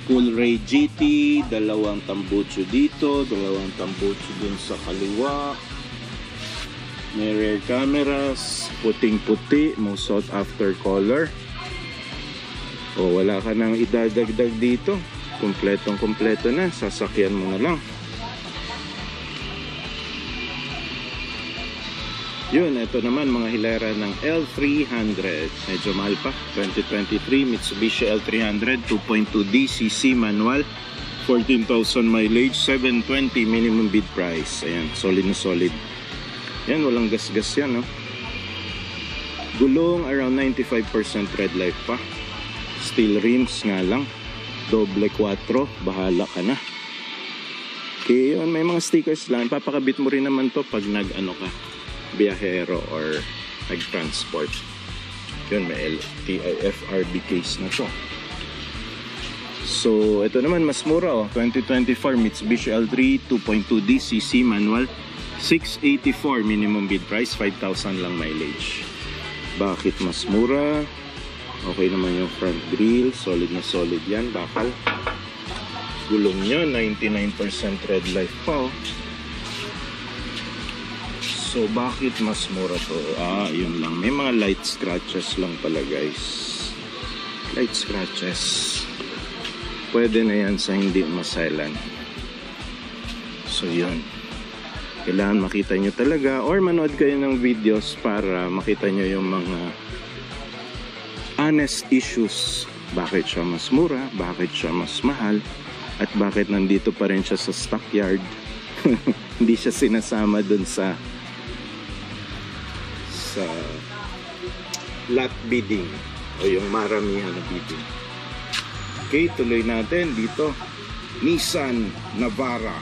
Coolray GT, dalawang tambucho dito, dalawang tambucho dun sa kaliwa. May rear cameras, puting-puti, most sought after color. O wala ka nang idadagdag dito, kompletong-kompleto na, sasakyan mo na lang. Yun, ito naman mga hilera ng L300. Medyo mahal pa. 2023 Mitsubishi L300 2.2 DCC manual, 14,000 mileage, 720 minimum bid price. Ayan, solid na solid. Yan, walang gas-gas yan, no? Gulong around 95% red life pa. Steel rims nga lang. Doble 4, bahala ka na. Okay, yun, may mga stickers lang. Papakabit mo rin naman to pag nag-ano ka, biyahero or nag-transport. Yun, may TIFRB case na to. So, ito naman mas mura, oh. 2024 Mitsubishi L3 2.2 DCC manual, 684 minimum bid price, 5,000 lang mileage. Bakit mas mura? Okay naman yung front grille, solid na solid yan, bakal. Gulong nyo, 99% red light pa, oh. So, bakit mas mura to? Yun lang. May mga light scratches lang pala, guys. Light scratches. Pwede na yan sa hindi maselan. So, yun. Kailangan makita nyo talaga or manood kayo ng videos para makita nyo yung mga honest issues. Bakit siya mas mura? Bakit siya mas mahal? At bakit nandito pa rin siya sa stockyard? Hindi siya sinasama dun sa lot bidding o yung maramihan na bidding. Okay, tuloy natin dito. Nissan Navara.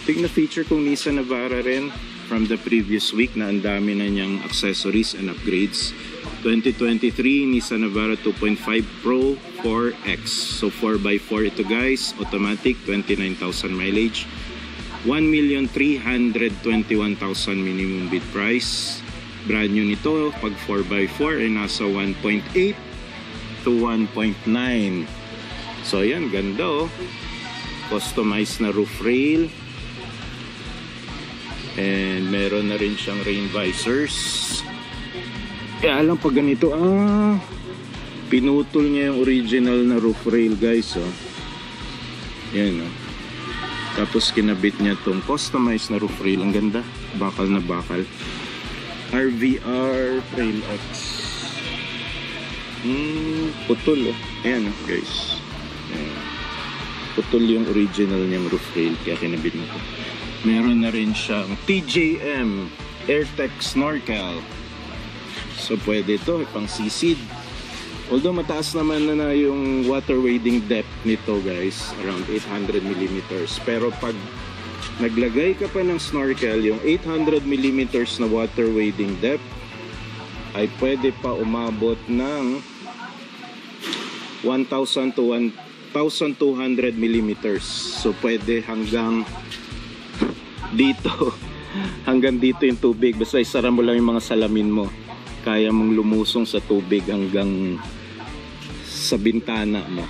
Tingnan na feature kong Nissan Navara rin from the previous week na ang dami na niyang accessories and upgrades. 2023 Nissan Navara 2.5 Pro 4X. So 4x4 ito, guys. Automatic, 29,000 mileage. 1,321,000 minimum bid price. Brand new nito, pag 4x4 ay nasa 1.8 to 1.9. So ayan, ganda, oh. Customized na roof rail. And meron na rin siyang rain visors. Kaya alam pag ganito, pinutol niya yung original na roof rail, guys, oh. Yan, oh. Tapos kinabit niya tong customized na roof rail. Ang ganda, bakal na bakal. RVR Trail X. Putol, oh. Ayan, oh, guys. Ayan. Putol yung original niyang roof rail, kaya kinabit nito. Meron na rin siyang TJM AirTech Snorkel. So pwede ito, pang sisid. Although mataas naman na yung water wading depth nito, guys, around 800 mm. Pero pag naglagay ka pa ng snorkel, yung 800 mm na water wading depth ay pwede pa umabot ng 1,000 to 1,200 mm. So pwede hanggang dito. Hanggang dito yung tubig. Basta isara mo lang yung mga salamin mo. Kaya mong lumusong sa tubig hanggang sa bintana mo.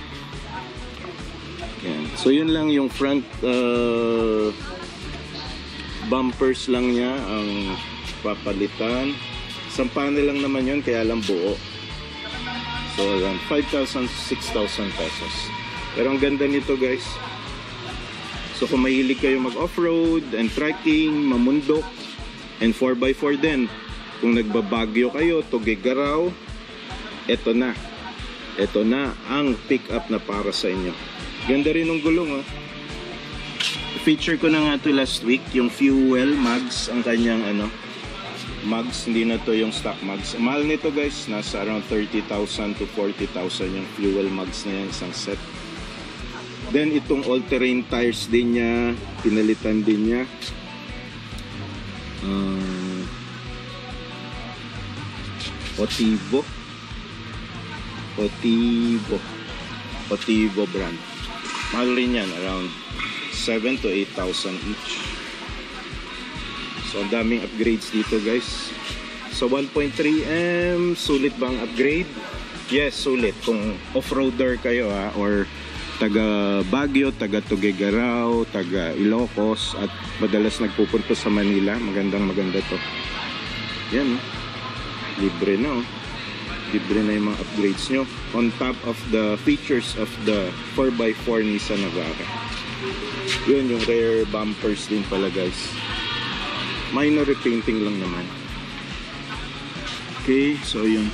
Yan. So yun lang yung front bumpers lang niya ang papalitan. Isang panel lang naman yun, kaya lang buo. So around 5,000 to 6,000 pesos. Pero ang ganda nito, guys. So kung mahilig kayo mag off-road and trekking, mamundok, and 4x4 din, kung nagbabagyo kayo, Tuguegarao, eto na. Ito na ang pick-up na para sa inyo. Ganda rin ng gulong, oh. Feature ko na nga ito last week, yung fuel mags, ang kanyang mags, hindi na to yung stock mags. Mahal nito, guys, nasa around 30,000 to 40,000 yung fuel mags na yan, isang set. Then itong all-terrain tires din niya, pinalitan din niya. Otivo brand. Mahal rin yan, around 7 to 8,000 each. So ang daming upgrades dito, guys. So 1.3M, sulit bang upgrade? Yes, sulit. Kung off-roader kayo, or taga Baguio, taga Tuguegarao, taga Ilocos, at madalas nagpupunta sa Manila, maganda to. Yan, oh. Libre na, oh. Libre na yung mga upgrades nyo on top of the features of the 4x4 Nissan Navara. Yun, yung rear bumpers din pala, guys. Minor repainting lang naman. Okay, so yun.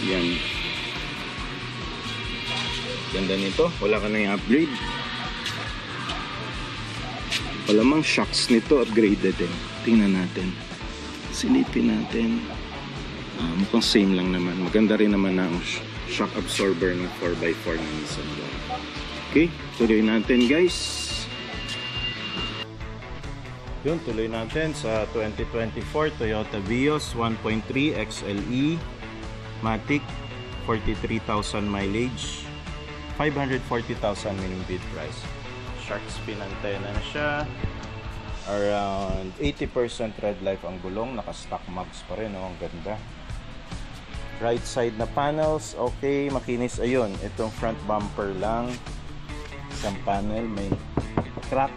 Yan. Ganda nito. Wala ka na yung upgrade. Walamang shocks nito, upgraded din. Tingnan natin. Silipin natin. Mukhang same lang naman. Maganda rin naman ang shock absorber ng 4x4 ng Nissan. Okay, tuloy natin, guys. Yun, tuloy natin sa 2024 Toyota Vios 1.3 XLE Matic, 43,000 mileage, 540,000 minimum bid price. Shark fin antenna na siya. Around 80% red life ang gulong, naka-stock mags pa rin, oh, ang ganda. Right side na panels, okay, makinis. Ayun, itong front bumper lang, isang panel may crack.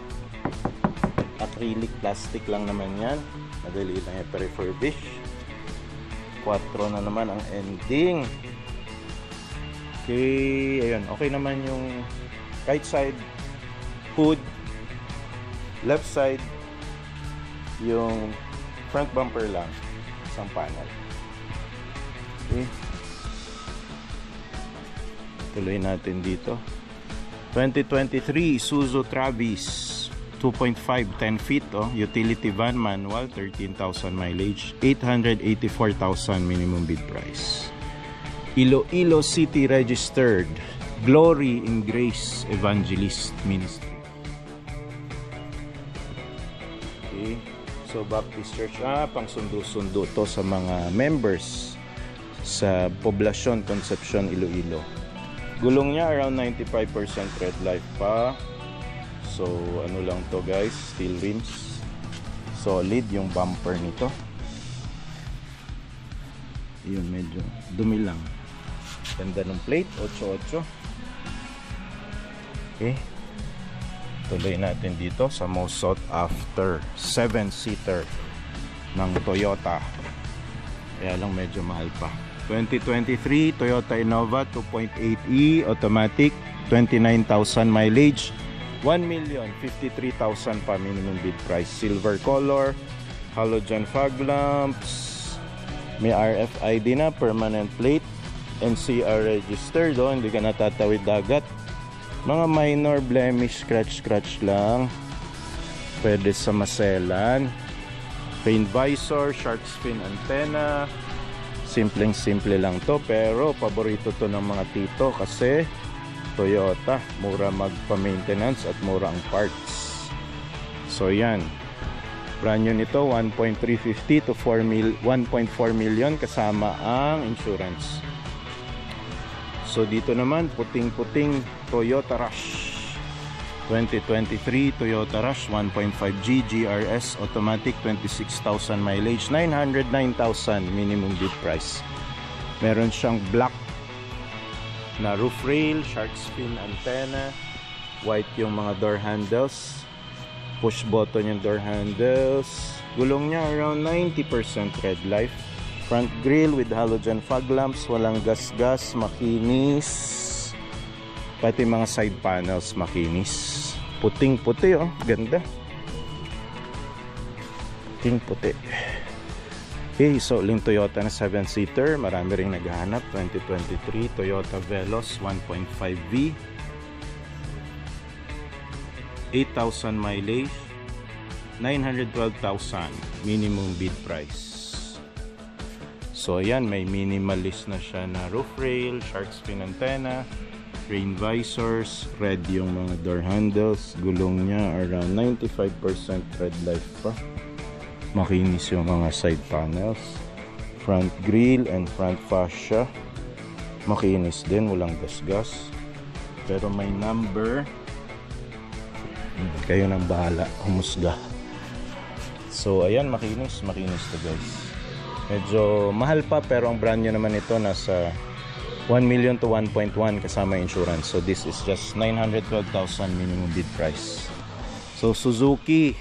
Acrylic plastic lang naman yan, madali lang i-refurbish. 4 na naman ang ending. Okay, ayun, okay naman yung right side hood, left side yung front bumper lang, isang panel. Okay, tuloy natin dito. 2023 Isuzu Travis 2.5 10 feet, oh, utility van, manual, 13,000 mileage, 884,000 minimum bid price. Iloilo City registered, Glory in Grace Evangelist Ministry. Okay, so Baptist Church, pang sundo-sundo to sa mga members sa Poblacion Concepcion, Iloilo. Gulong niya around 95% red life pa. So ano lang to guys, steel rims, solid yung bumper nito. Yun, medyo dumi lang. Ganda ng plate, 88. Okay, tuloy natin dito sa most sought after 7-seater ng Toyota, kaya lang medyo mahal pa. 2023 Toyota Innova 2.8e automatic, 29,000 mileage, 1,053,000 pa minimum bid price. Silver color, halogen fog lamps, may RFID na, permanent plate, NCR registered, oh, hindi ka natatawid dagat. Mga minor blemish, scratch lang, pwede sa maselan. Paint visor, shark fin antenna, simpleng-simple lang to, pero paborito to ng mga tito kasi Toyota, mura magpa-maintenance at mura ang parts. So yan, brand new nito, 1.350 to 1.4 million kasama ang insurance. So dito naman, puting-puting Toyota Rush 2023 Toyota Rush 1.5G GRS automatic, 26,000 mileage, 909,000 minimum bid price. Meron siyang black na roof rail, shark fin antenna, white yung mga door handles, push button yung door handles. Gulong niya around 90% red life. Front grille with halogen fog lamps, walang gas-gas, makinis. Pati mga side panels makinis. Puting-puti, oh, ganda. Puting-puti. Okay, so uling Toyota na 7-seater, marami ring naghahanap. 2023 Toyota Veloz 1.5V, 8,000 mileage, 912,000 minimum bid price. So ayan, may minimalist na siya na roof rail, shark fin antenna, rain visors, red yung mga door handles. Gulong niya around 95% red life pa. Makinis yung mga side panels, front grille and front fascia makinis din, walang gas-gas, pero may number. Kayo nang bahala humusga. So ayan, makinis to guys. Medyo mahal pa, pero ang brand new naman ito nasa 1 million to 1.1 kasama insurance. So this is just 912,000 minimum bid price. So Suzuki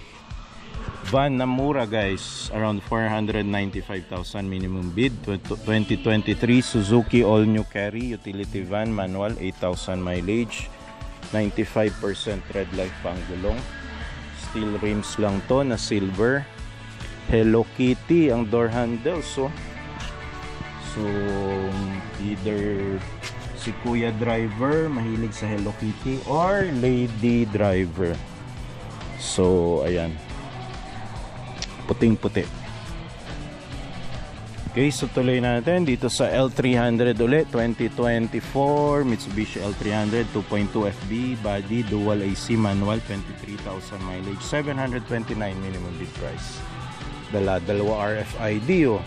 van na mura guys, around 495,000 minimum bid. 2023 Suzuki all new carry utility van, manual, 8,000 mileage, 95% red life pang gulong. Steel rims lang to na silver. Hello Kitty ang door handles, so either si kuya driver mahilig sa Hello Kitty or lady driver. So ayan, puting-puti. Okay, so tuloy natin dito sa L300 ulit, 2024 Mitsubishi L300 2.2 FB body, dual AC manual, 23,000 mileage, 729 minimum bid price. Dalawa RFID oh.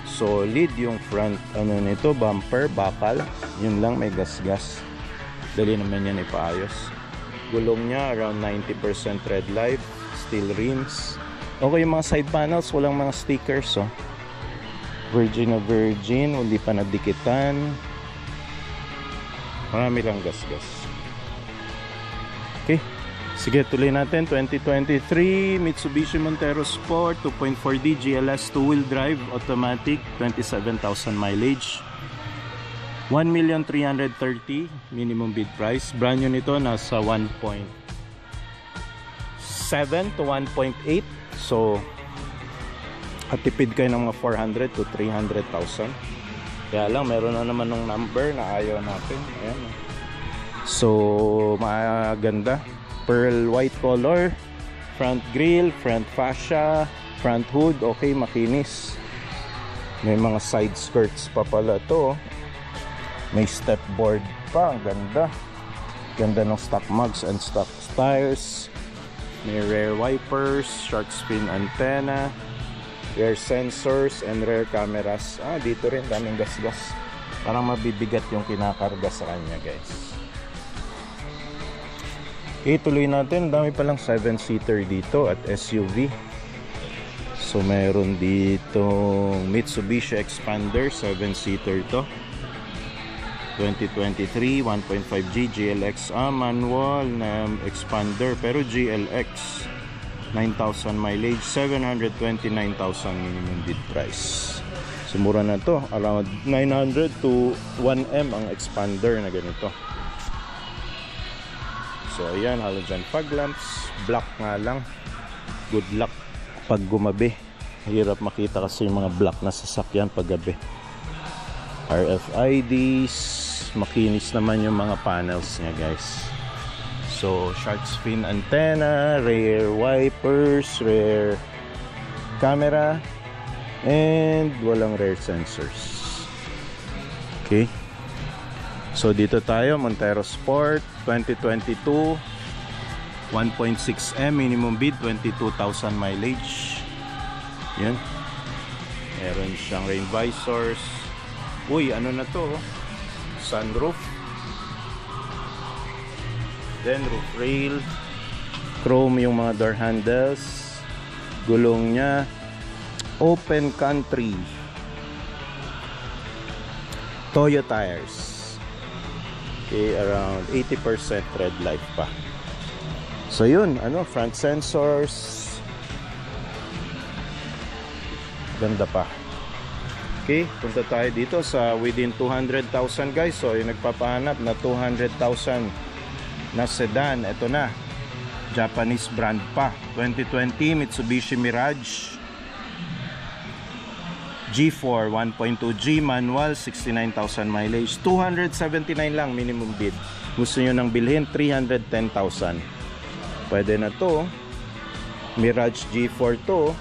Solid yung front ano nito, bumper, bakal. Yun lang, may gas-gas. Dali naman yan ipaayos. Gulong niya around 90% red light, steel rims. Okay, yung mga side panels walang mga stickers oh. Virgin na virgin, hindi pa nadikitan. Marami lang gas-gas. Okay, sige tuloy natin. 2023 Mitsubishi Montero Sport 2.4D GLS 2-wheel drive automatic, 27,000 mileage, 1,330,000 minimum bid price. Brand new nito nasa 1.7 to 1.8. So atipid kayo ng mga 400 to 300,000. Kaya lang meron na naman ng number na ayaw natin. Ayan. So maganda, pearl white color, front grille, front fascia, front hood okay, makinis. May mga side skirts pa pala to. May step board pa, ang ganda. Ganda ng stock mugs and stock tires. May rear wipers, shark fin antenna, rear sensors and rear cameras. Dito rin daming gas-gas. Parang mabibigat yung kinakarga sa kanya, guys. Okay, tuloy natin. Dami palang 7-seater dito at SUV. So meron dito Mitsubishi Expander 7-seater to, 2023 1.5G GLX manual na Expander pero GLX, 9,000 mileage, 729,000 minimum bid price. So mura na to, around 900 to 1M ang Expander na ganito. So ayan, halogen fog lamps, black nga lang. Good luck pag gumabi, hirap makita kasi yung mga black na sasakyan pag gabi. RFIDs, makinis naman yung mga panels niya, guys. So shark fin antenna, rear wipers, rear camera, and walang rear sensors. Okay, so dito tayo, Montero Sport 2022 1.6M minimum bid, 22,000 mileage. Yan, meron siyang rain visors. Uy, ano na to, sunroof, then roof rail, chrome yung mga door handles, gulong nya open country, Toyo tires. Okay, around 80% red light pa. So yun, ano, front sensors, ganda pa. Okay, punta tayo dito sa within 200,000, guys. So yung nagpapahanap na 200,000 na sedan, ito na, Japanese brand pa, 2020 Mitsubishi Mirage G4 1.2G manual, 69,000 mileage, 279 lang minimum bid. Gusto nyo nang bilhin, 310,000. Pwede na to. Mirage G4 to,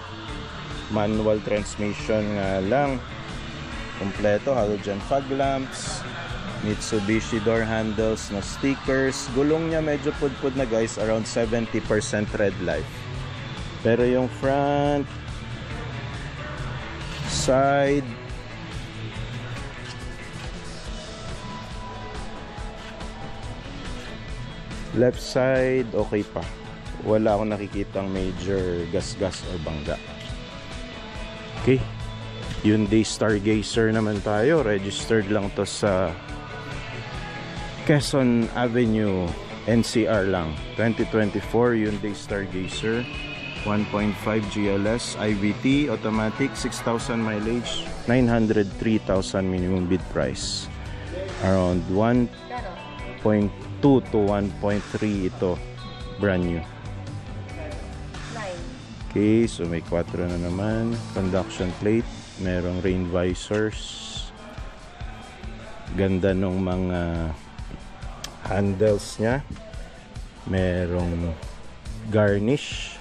manual transmission nga lang, kompleto, halogen fog lamps, Mitsubishi door handles na stickers. Gulong niya medyo pudpud na, guys, around 70% red light. Pero yung front, side, left side, okay pa. Wala akong nakikitang major gas-gas or bangga. Okay, Hyundai Stargazer naman tayo. Registered lang to sa Quezon Avenue, NCR lang. 2024 Hyundai Stargazer 1.5 GLS IVT automatic, 6,000 mileage, 903,000 minimum bid price. Around 1.2 to 1.3 ito, brand new. Okay, so may 4 na naman. Conduction plate, merong rain visors. Ganda nung mga handles nya. Merong garnish,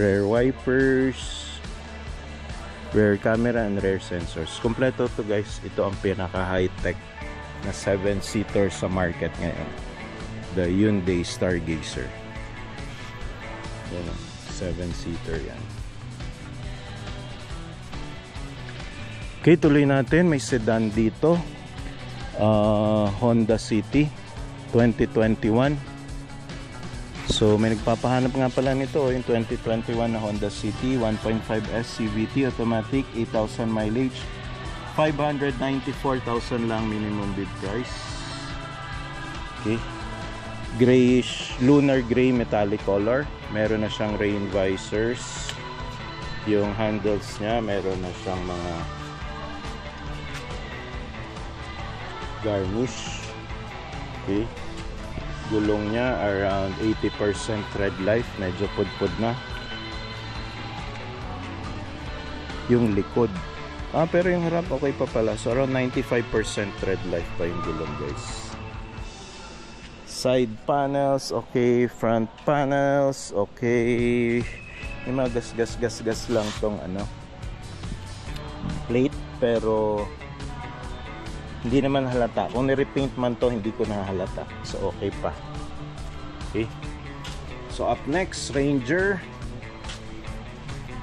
rear wipers, rear camera and rear sensors. Kompleto to guys. Ito ang pinaka high-tech na 7-seater sa market ngayon. The Hyundai Stargazer. Yan, 7-seater yan. Okay, tuloy natin. May sedan dito. Honda City 2021. So may nagpapahanap nga pala nito, yung 2021 na Honda City 1.5S CVT automatic, 8,000 mileage, 594,000 lang minimum bid price. Okay, grayish, lunar gray metallic color. Meron na siyang rain visors. Yung handles niya meron na siyang mga garnish. Okay, gulong niya around 80% tread life, medyo pudpud na. Yung likod pero yung harap okay pa pala, so around 95% tread life pa yung gulong guys. Side panels okay, front panels okay. Yung mga gas lang tong plate, pero hindi naman halata. Kung nirepaint man to, hindi ko nahalata. So, okay pa. Okay. So, up next, Ranger.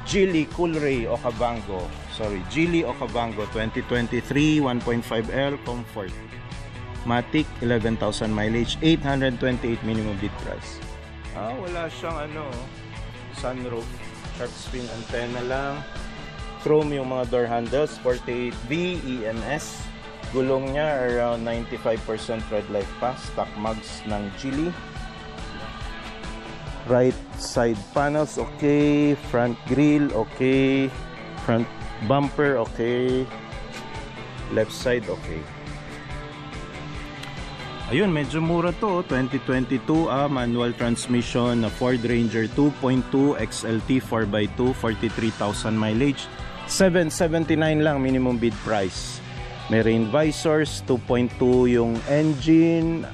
Geely Coolray Okavango. Sorry, Geely Okavango 2023 1.5L Comfort. Matic, 11,000 mileage, 828 minimum bid price. Wala siyang sunroof. Shark fin antenna lang. Chrome yung mga door handles. 48V EMS. Gulong niya around 95% tread life pa. Stock mugs ng Geely. Right side panels okay, front grille okay, front bumper okay, left side okay. Ayun, medyo mura to, 2022 manual transmission na Ford Ranger 2.2 XLT 4x2, 43,000 mileage, 779 lang minimum bid price. May rain visors, 2.2 yung engine.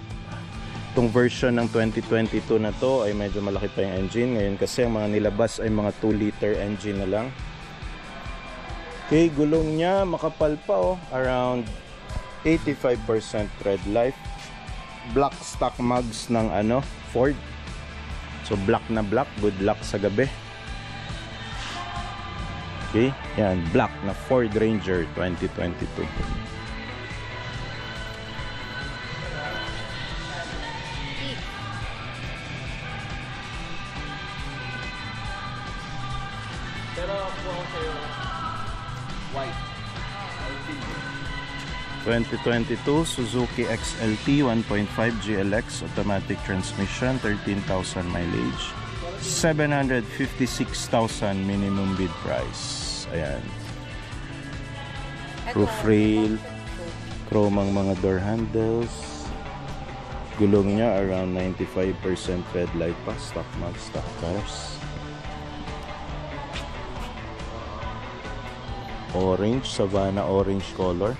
Itong version ng 2022 na to ay medyo malaki pa yung engine. Ngayon kasi ang mga nilabas ay mga 2-liter engine na lang. Okay, gulong niya makapal pa around 85% tread life. Black stock mugs ng Ford. So black na black, good luck sa gabi. Okay, yan, black na Ford Ranger 2022. Pero po kayo white. 2022 Suzuki XLT 1.5 GLX automatic transmission, 13,000 mileage, 756,000 minimum bid price. Ayan. Roof rail, chrome ang mga door handles. Gulong niya around 95% tread life pa. Stock mag, stock tires. Orange, Savannah orange color.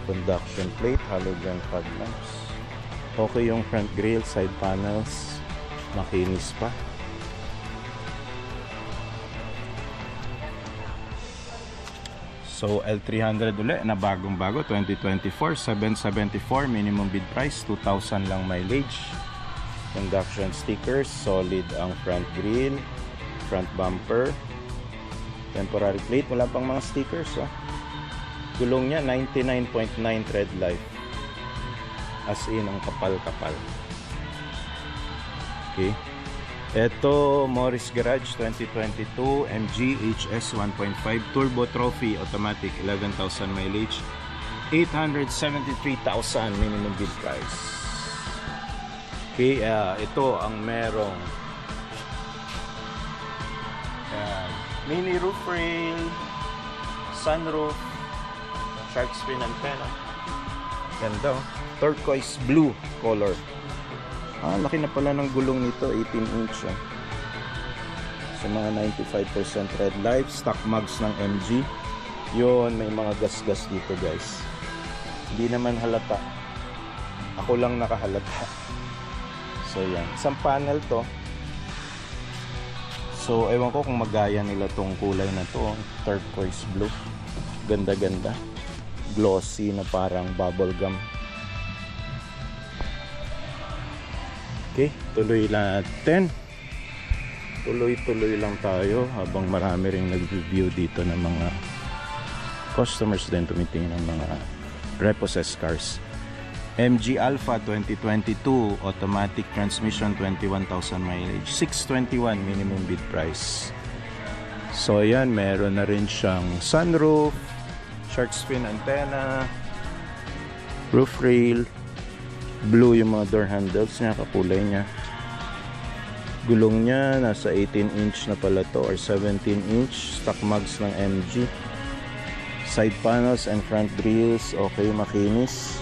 Conduction plate, halogen fog lamps. Okay yung front grille, side panels, makinis pa. So L300 ulit na bagong bago 2024, 774 minimum bid price, 2,000 lang mileage. Conduction stickers, solid ang front grille, front bumper. Temporary plate, wala pang mga stickers Gulong niya 99.9 tread life. As in ang kapal-kapal. Okay. Ito, Morris Garage 2022 MG HS 1.5 Turbo Trophy automatic, 11,000 mileage, 873,000 minimum bid price. Okay, ito ang merong mini roof rail, sunroof, shark fin antenna. Ganda, turquoise blue color. Laki na pala ng gulong nito, 18 inch So mga 95% tread life, stock mugs ng MG. Yun, may mga gas-gas dito guys. Hindi naman halata. Ako lang nakahalata. So yan, isang panel to. So ewan ko kung magaya nila tong kulay na to, turquoise blue. Ganda-ganda. Glossy na parang bubble gum. Okay, tuloy natin. Tuloy-tuloy lang tayo habang marami ring nag-review dito ng mga customers din tumitingin ng mga repossessed cars. MG Alpha 2022 automatic transmission, 21,000 mileage, 621 minimum bid price. So ayan, meron na rin siyang sunroof, shark fin antenna, roof rail, blue yung mga door handles niya, kakulay niya. Gulong niya nasa 18 inch na pala to or 17 inch, stock mugs ng MG. Side panels and front grills okay, makinis.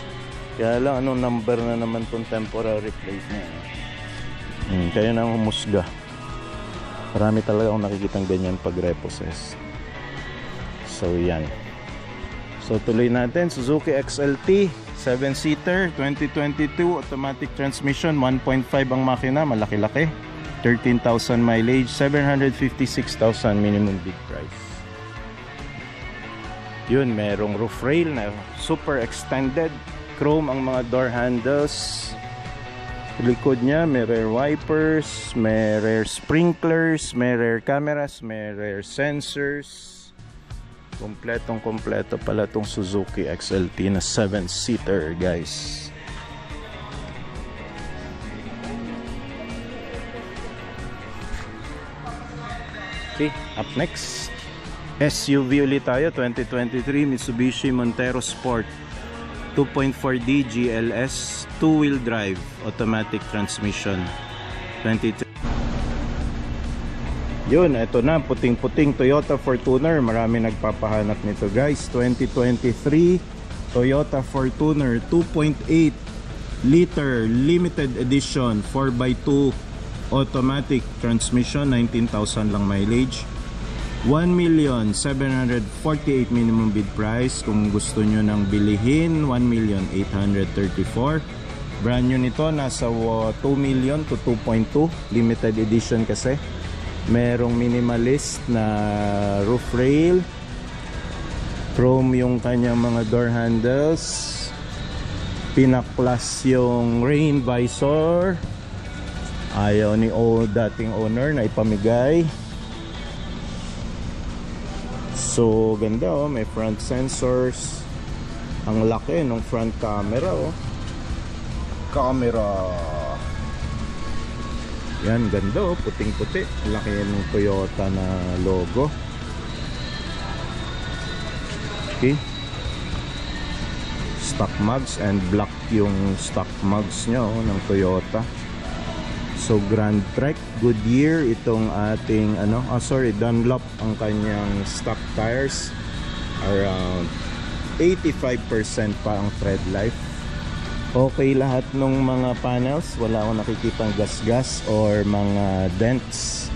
Kaya lang anong number na naman tong temporary plate niya. Kaya na humusga. Marami talaga akong nakikitang ganyan pag repossess. So yan. So tuloy natin, Suzuki XLT 7-seater 2022 automatic transmission, 1.5 ang makina, malaki-laki. 13,000 mileage, 756,000 minimum bid price. Yun, merong roof rail na super extended. Chrome ang mga door handles. Likod niya may rear wipers, may rear sprinklers, may rear cameras, may rear sensors. Kompletong kompleto pala tong Suzuki XLT na 7-seater, guys. Okay, up next, SUV ulit tayo. 2023 Mitsubishi Montero Sport 2.4D GLS, 2-wheel drive, automatic transmission, 23. Yun, eto na, puting-puting Toyota Fortuner. Marami nagpapahanap nito, guys. 2023 Toyota Fortuner 2.8 liter limited edition 4x2 automatic transmission, 19,000 lang mileage, 1,748,000 minimum bid price. Kung gusto nyo nang bilihin, 1,834,000. Brand new nito nasa 2 million to 2.2, limited edition kasi. Merong minimalist na roof rail, chrome yung kanyang mga door handles, pinaklas yung rain visor. Ayaw ni dating owner na ipamigay. So ganda, oh, may front sensors. Ang laki ng front camera, oh. Camera. Yan, ganda, oh, puting-puti. Laki ng Toyota na logo. Okay. Stock mugs and black yung stock mugs niya, oh, ng Toyota. So Grand Trek, Goodyear itong ating Dunlop ang kanyang stock tires. Around 85% pa ang tread life. Okay lahat ng mga panels, wala akong nakikitang gas-gas or mga dents.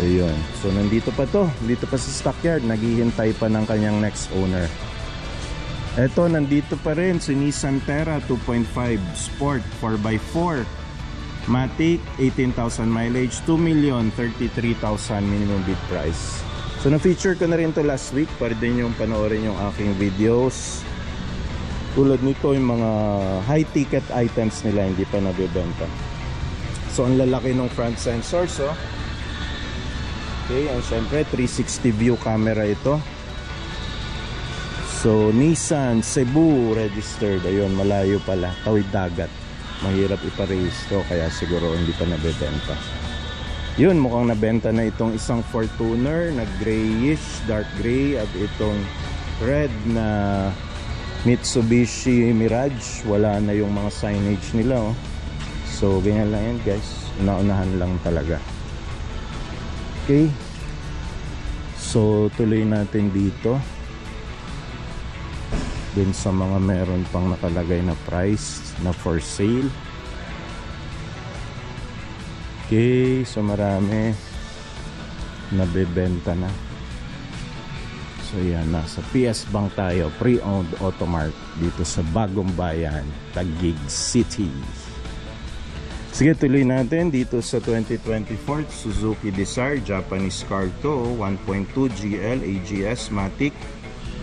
Ayun. So nandito pa to, dito pa sa stockyard, naghihintay pa ng kanyang next owner. Eto, nandito pa rin si Nissan Terra 2.5 Sport 4x4 Matic, 18,000 mileage, 2,033,000 minimum bid price. So na-feature ko na rin to last week para din yung panoorin yung aking videos. Tulad nito yung mga high ticket items nila hindi pa nabibenta. So ang lalaki ng front sensors, oh. Okay, and syempre 360 view camera ito. So Nissan Cebu registered. Ayun, malayo pala, tawid dagat. Mahirap iparehistro kaya siguro hindi pa nabebenta. Yun, mukhang nabenta na itong isang Fortuner na grayish, dark gray, at itong red na Mitsubishi Mirage. Wala na yung mga signage nila, oh. So ganyan lang yan, guys. Una-unahan lang talaga. Okay, so tuloy natin dito dun sa mga meron pang nakalagay na price na for sale. Okay, so marami nabebenta na. So yan, nasa PS Bank tayo, pre-owned Automart dito sa Bagong Bayan, Taguig City. Sige, tuloy natin dito sa 2024 Suzuki Desire Japanese car to, 1.2 GL AGS Matic,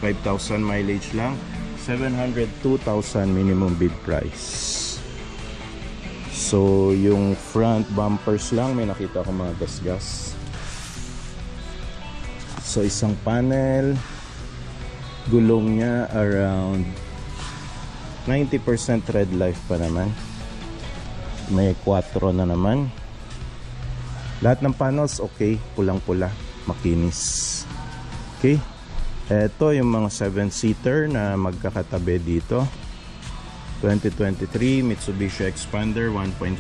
5,000 mileage lang, 702,000 minimum bid price. So yung front bumpers lang, may nakita ko mga gas-gas. So isang panel, gulong niya around 90% tread life pa naman. May 4 na naman. Lahat ng panels okay, pulang-pula, makinis. Okay. Ito yung mga 7-seater na magkakatabi dito. 2023 Mitsubishi Expander 1.5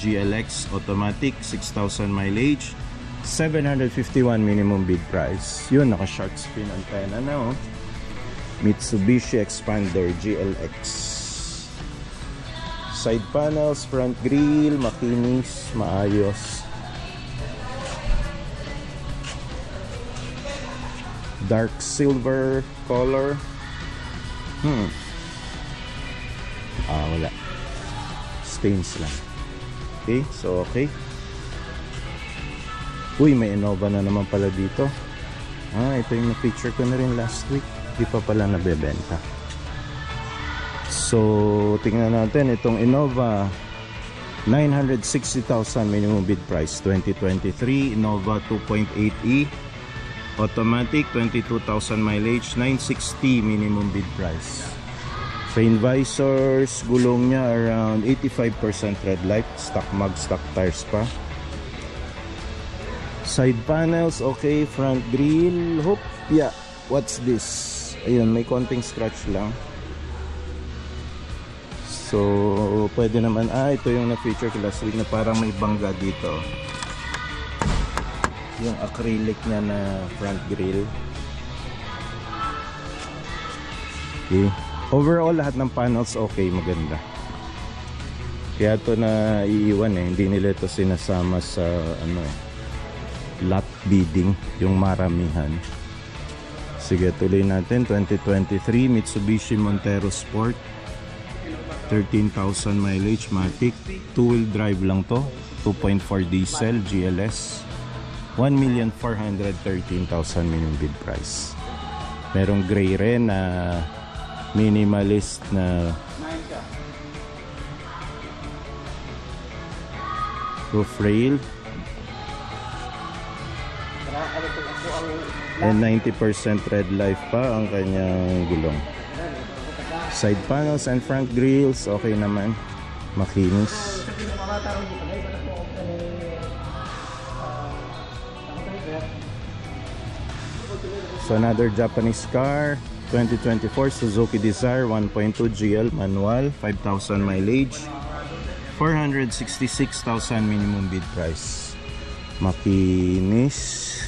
GLX automatic, 6,000 mileage, 751 minimum bid price. Yun, naka shark fin antenna na, oh. Mitsubishi Expander GLX. Side panels, front grille, makinis, maayos. Dark silver color. Wala. Stains lang. Okay, so okay. Uy, may Innova na naman pala dito. Ito yung na-feature ko na rin last week. Di pa pala nabebenta. So, tingnan natin itong Innova. 960,000 minimum bid price. 2023 Innova 2.8e automatic, 22,000 mileage, 960 minimum bid price. Rain visors, gulong niya around 85% red light, stock mag, stock tires pa. Side panels okay, front grille, hope, yeah, what's this? Ayun, may konting scratch lang. So, pwede naman, ito yung na-feature ko last week na parang may bangga dito. Yung acrylic niya na front grille. Okay. Overall, lahat ng panels okay, maganda. Kaya ito na iiwan hindi nila ito sinasama sa lot bidding, yung maramihan. Sige, tuloy natin. 2023 Mitsubishi Montero Sport, 13,000 mileage, matic, 2-wheel drive lang to, 2.4 diesel GLS, 1,413,000 minimum bid price. Merong gray rin na minimalist na roof rail, and 90% red life pa ang kanyang gulong. Side panels and front grills okay naman, makinis. So another Japanese car, 2024 Suzuki Desire 1.2 GL manual, 5,000 mileage, 466,000 minimum bid price. Makinis.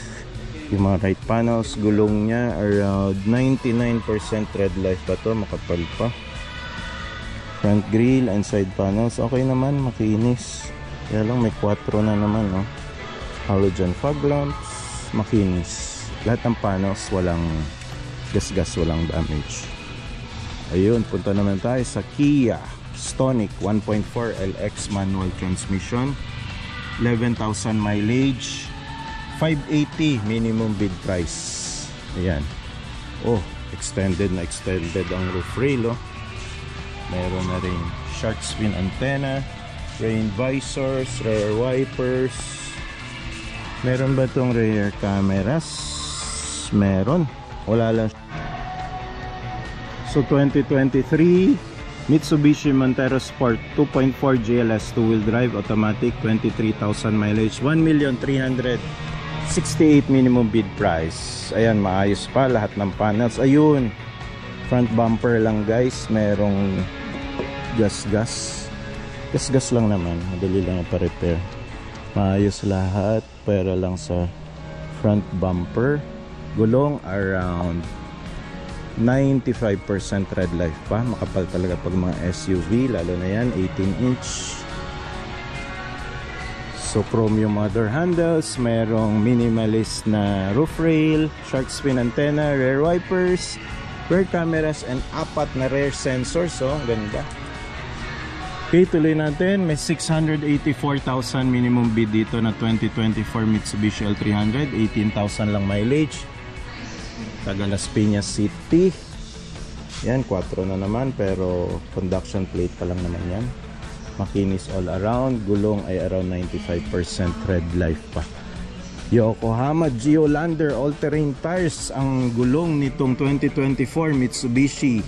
Yung mga right panels, gulong niya around 99% red life pa to, makapal pa. Front grille and side panels okay naman, makinis. Kaya lang may 4 na naman, no? Halogen fog lamps, makinis. Lahat ng panels walang gas-gas, walang damage. Ayun, punta naman tayo sa Kia Stonic 1.4 LX manual transmission, 11,000 mileage, 580 minimum bid price. Ayan. Oh, extended na extended ang roof rail, oh. Meron na rin shark fin antenna, rain visors, rear wipers. Meron ba itong rear cameras? Meron. Wala lang. So 2023 Mitsubishi Montero Sport 2.4 GLS 2-wheel drive automatic, 23,000 mileage, 1,368,000 minimum bid price. Ayan, maayos pa lahat ng panels. Ayun, front bumper lang guys, merong gas-gas lang naman, madali lang ipa-repair. Maayos lahat, pero lang sa front bumper. Gulong around 95% red life pa, makapal talaga pag mga SUV, lalo na yan 18-inch. So chrome yung mother handles, merong minimalist na roof rail, shark fin antenna, rear wipers, rear cameras, and 4 na rear sensors. So ganda. Okay, tuloy natin. May 684,000 minimum bid dito na 2024 Mitsubishi L300. 18,000 lang mileage. Taga Las Piñas City. Yan, 4 na naman pero conduction plate pa lang naman yan. Makinis all around. Gulong ay around 95% tread life pa. Yokohama Geolander all-terrain tires ang gulong nitong 2024 Mitsubishi.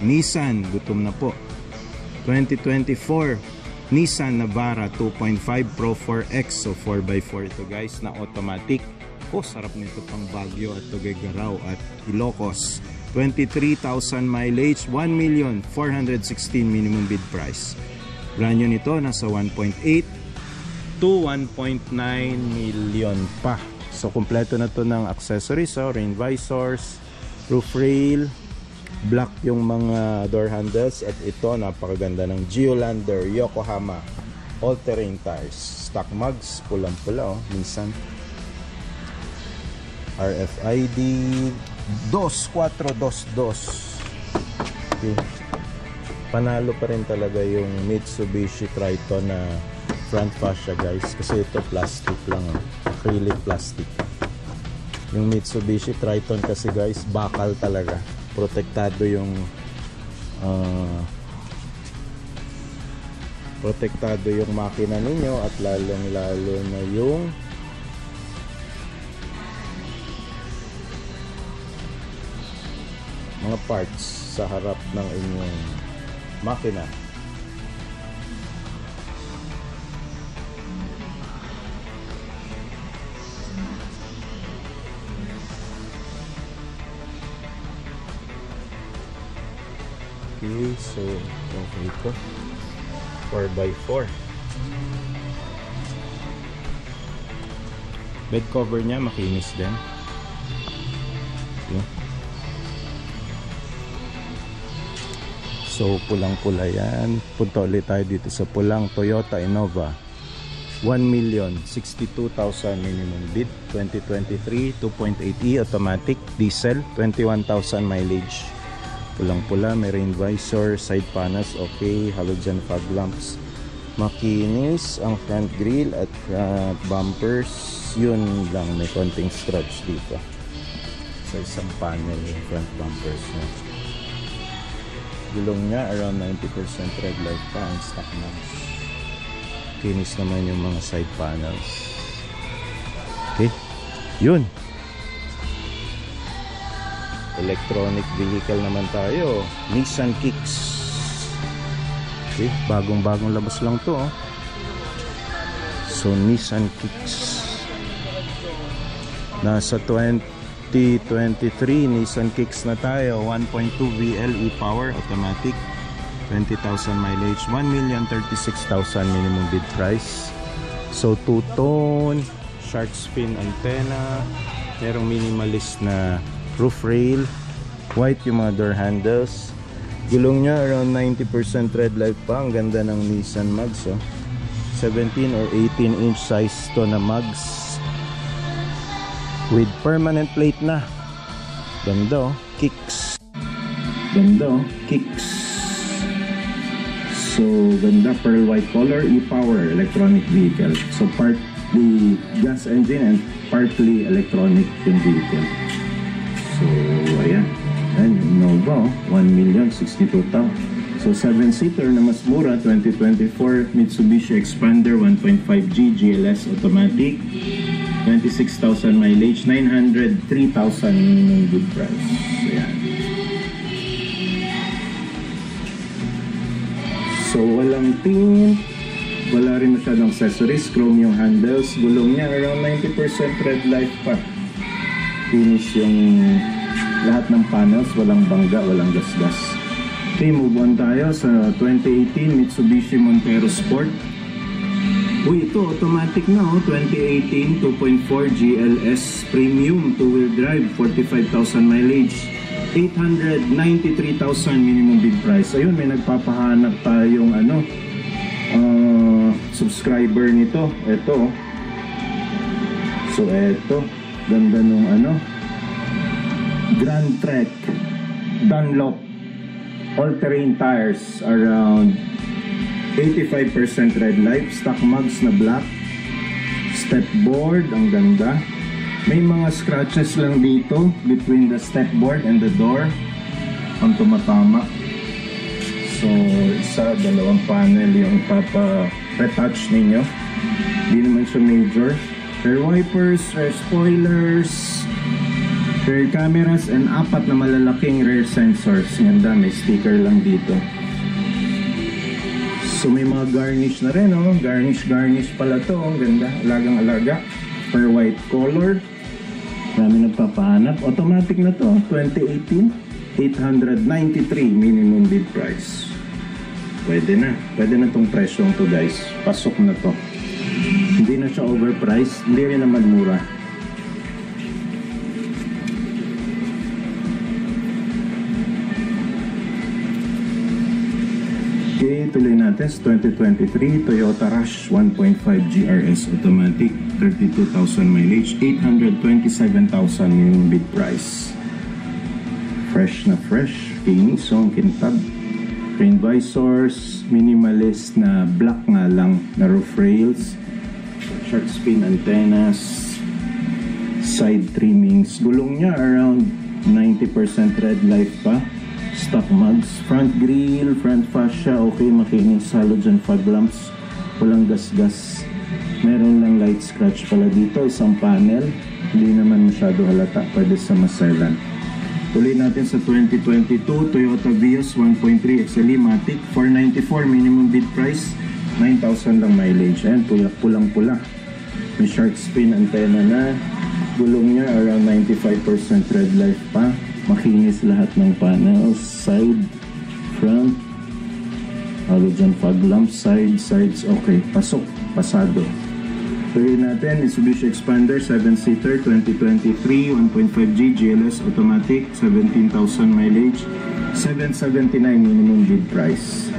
Nissan. Gutom na po. 2024 Nissan Navara 2.5 Pro 4X. So 4x4 ito guys na automatic. Sarap nito pang Baguio at Tuguegarao at Ilocos. 23,000 mileage, 1,416,000 minimum bid price. Brand new nito nasa 1.8 to 1.9 million pa. So kompleto na to ng accessories, rain visors, roof rail, black yung mga door handles, at ito napakaganda ng Geolander Yokohama all-terrain tires. Stock mugs, pulang-pula Nissan. RFID 2422. Okay. Panalo pa rin talaga yung Mitsubishi Triton na front fascia guys, kasi ito plastic lang, acrylic plastic. Yung Mitsubishi Triton kasi guys, bakal talaga. Protektado yung makina ninyo, at lalong lalo na yung mga parts sa harap ng inyong makina. Okay, so okay ito 4x4. Bed cover niya makinis din. Okay. So pulang-pula yan. Punta ulit tayo dito sa pulang Toyota Innova. 1,062,000 minimum bid. 2023 2.8e automatic diesel, 21,000 mileage. Pulang-pula, may rain visor, side panels okay, halogen fog lamps, makinis ang front grille at front bumpers. Yun lang, may konting scratch dito sa isang panel yung front bumpers niya. Gulong niya around 90% red light pa ang stock mugs. Kinis naman yung mga side panels. Okay, yun. Electronic vehicle naman tayo, Nissan Kicks. Okay, bagong labas lang to So Nissan Kicks nasa 2023 Nissan Kicks na tayo. 1.2 VL e-power automatic, 20,000 mileage, 1,036,000 minimum bid price. So two-tone, shark fin antenna, merong minimalist na roof rail, white yung mga door handles. Gulong niya around 90% red light pa. Ang ganda ng Nissan mugs 17 or 18 inch size to na mugs with permanent plate na. Ganda Kicks. Ganda Kicks. So ganda, pearl white color, e-power, electronic vehicle. So partly gas engine and partly electronic yung vehicle. So ayan, yung Nova 1,062,000. So 7-seater na mas mura, 2024 Mitsubishi Expander 1.5G GLS automatic, 26,000 mileage, 903,000 minimum bid price. Ayan. So walang tint, wala rin masyadong accessories, chrome yung handles, gulong niya around 90% red light pa. Finish yung lahat ng panels, walang bangga, walang gasgas. Okay, move on tayo sa 2018 Mitsubishi Montero Sport. Uy, ito automatic na 2018 2.4 GLS Premium 2-wheel drive, 45,000 mileage, 893,000 minimum bid price. Ayun, may nagpapahanap tayong subscriber nito. Ito. So ito, ganda nung Grand Trek Dunlop all-terrain tires, around 85% red light, stock mugs na black, step board, ang ganda. May mga scratches lang dito between the step board and the door ang tumatama. So, isa, dalawang panel yung retouch ninyo. Hindi naman siya major. Rear wipers, rear spoilers, rear cameras, and 4 na malalaking rear sensors. Ganda, may sticker lang dito. So, may mga garnish na rin, oh. Garnish pala to. Ang ganda, alagang-alaga. Per white color. Marami nagpapahanap. Automatic na to, 2018. 893 minimum bid price. Pwede na tong presyong to, guys. Pasok na to. Hindi na siya overpriced, hindi rin naman mura. Okay, tuloy natin sa 2023 Toyota Rush 1.5 GRS automatic, 32,000 mileage, 827,000 minimum bid price. Fresh na fresh, kinis ang kintab. Rain visors, minimalist na black nga lang na roof rails, shark fin antennas, side trimmings. Gulong niya around 90% red light pa. Stock mugs, front grille, front fascia, okay, makinis. Halogen fog lamps, walang gas-gas. Meron lang light scratch pala dito, isang panel. Hindi naman masyado halata, pwede sa maselan. Tuloy natin sa 2022 Toyota Vios 1.3 XLE Matic, 494 minimum bid price, 9,000 lang mileage. Ayan, pulang-pula. May shark fin antenna na. Gulong niya around 95% red light pa. Makinis lahat ng panels, side, front, halogen fog lamp, sides, okay, pasok, pasado. Tuloy natin, Mitsubishi Expander 7-seater 2023 1.5G GLS automatic, 17,000 mileage, 779 minimum bid price.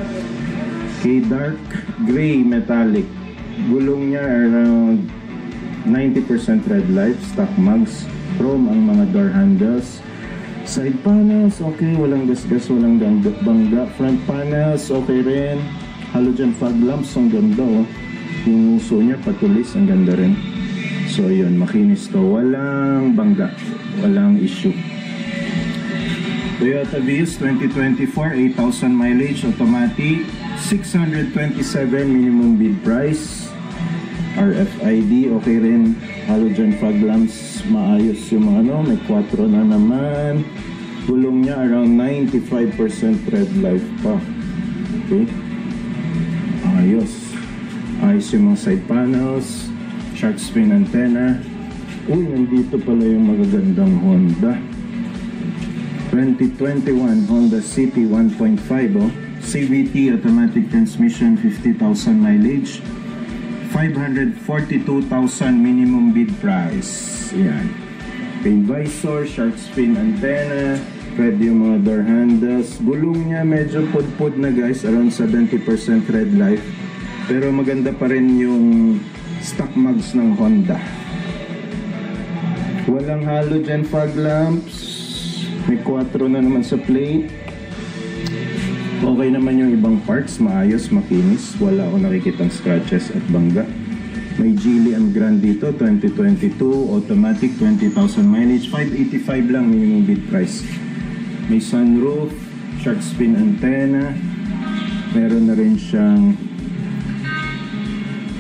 Okay, dark gray metallic. Gulong niya around 90% red light, stock mugs, chrome ang mga door handles. Side panels, okay, walang gas-gas, walang bangga. Front panels, okay rin. Halogen fog lamps, ang ganda, oh. Yung uso niya patulis, ang ganda rin. So yun, makinis to, walang bangga, walang issue. Toyota Vios 2024 8,000 mileage automatic, 627 minimum bid price. RFID, okay rin. Halogen fog lamps, maayos yung mga ano, may 4 na naman. Gulong niya around 95% red light pa. Okay, ayos. Ayos yung mga side panels, shark fin antenna. Uy, nandito pala yung magagandang Honda 2021 Honda City 1.5, oh. CVT automatic transmission, 50,000 mileage, 542,000 minimum bid price. Yan. Rain visor, shark fin antenna, pwede yung mga door handles. Gulong niya medyo pud-pud na, guys, around 70% red light. Pero maganda pa rin yung stock mugs ng Honda. Walang halogen fog lamps. May 4 na naman sa plate. Okay naman yung ibang parts, maayos, makinis. Wala akong nakikitang scratches at bangga. May Geely and Grand dito, 2022, automatic, 20,000 mileage, 585 lang minimum bid price. May sunroof, shark fin antenna. Meron na rin siyang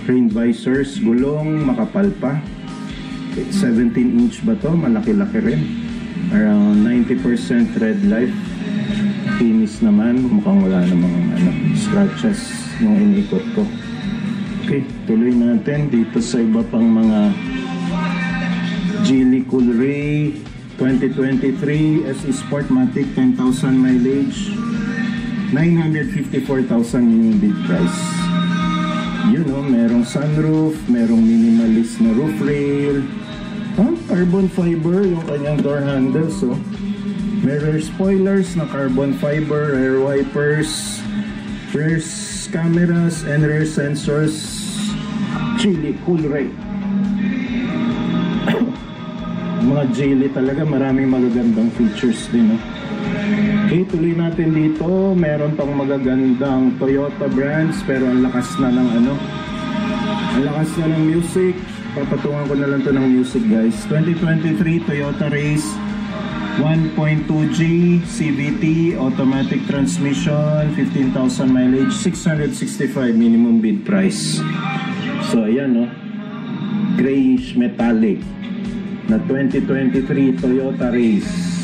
rain visors, gulong, makapal pa. 17-inch ba to? Malaki-laki rin. Around 90% red light. Kinis naman, mukhang wala namang scratches nung inikot ko. Okay, tuloy natin dito sa iba pang mga Geely Coolray 2023 SE Sport Matic, 10,000 mileage, 954,000 minimum bid price. Yun, oh, merong sunroof, merong minimalist na roof rail, carbon fiber yung kanyang door handles, oh. May rear spoilers na carbon fiber, rear wipers, rear cameras, and rear sensors. Geely Coolray. Mga Geely talaga, maraming magagandang features din, oh. Okay, tuloy natin dito. Meron pang magagandang Toyota brands pero ang lakas na ng ang lakas na ng music. Papatungan ko na lang to ng music, guys. 2023 Toyota Race 1.2G CVT automatic transmission, 15,000 mileage, 665 minimum bid price. So ayan, grayish metallic na 2023 Toyota Race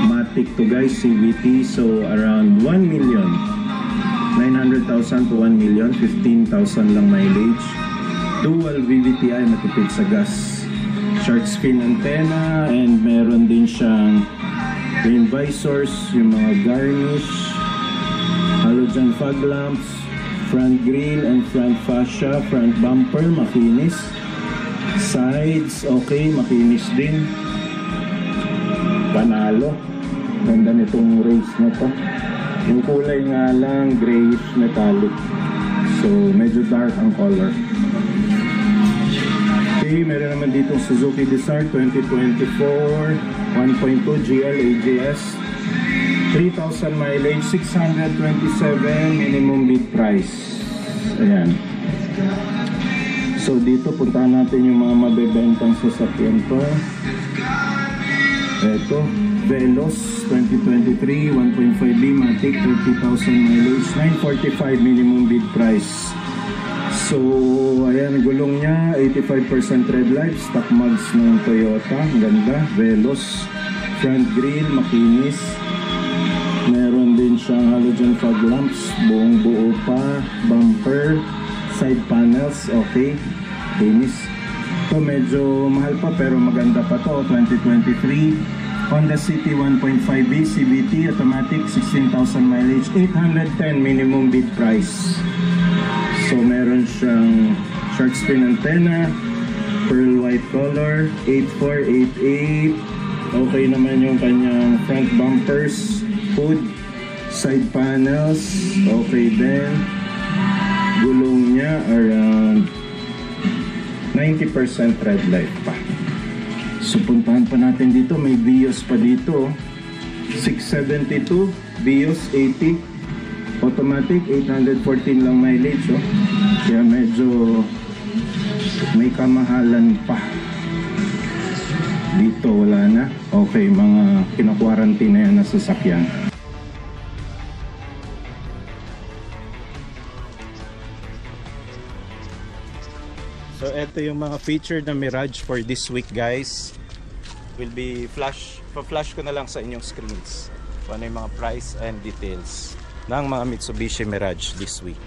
matic to, guys, CVT. So around 1,900,000 to 1,000,000, 15,000 lang mileage, dual VVTi, matipid sa gas, shark fin antenna, and meron din siyang rain visors, yung mga garnish, halogen fog lamps, front grille and front fascia, front bumper makinis, sides okay, makinis din, panalo. Ganda nitong race na to. Yung kulay nga lang grayish metallic, so medyo dark ang color. Okay, meron naman ditong Suzuki Desire 2024 1.2 GL AJS, 3,000 mileage, 627 minimum bid price. Ayan. So dito puntahan natin yung mga mabebentang sasakyan to. Ito, Veloz 2023 1.5B matic, 30,000 mileage, 945 minimum bid price. So ayan, gulong niya 85% red light, stock mags ng Toyota, ganda. Veloz, front grille makinis, meron din siyang halogen fog lamps, buong buo pa, bumper, side panels okay, kinis. Ito medyo mahal pa pero maganda pa to. 2023 Honda City 1.5B CVT automatic, 16,000 mileage, 810 minimum bid price. So meron siyang shark fin antenna, pearl white color, 8488. Okay naman yung kanyang front bumpers, hood, side panels okay din. Gulong niya around 90% red light pa. So puntahan pa natin dito, may Vios pa dito, 672 Vios 80 automatic, 814 lang mileage, kaya medyo may kamahalan pa. Dito wala na, okay, mga kinakwarantina na yan na sasakyan. So ito yung mga featured na Mirage for this week, guys. Will be flash ko na lang sa inyong screens kung ano yung mga price and details ng mga Mitsubishi Mirage this week.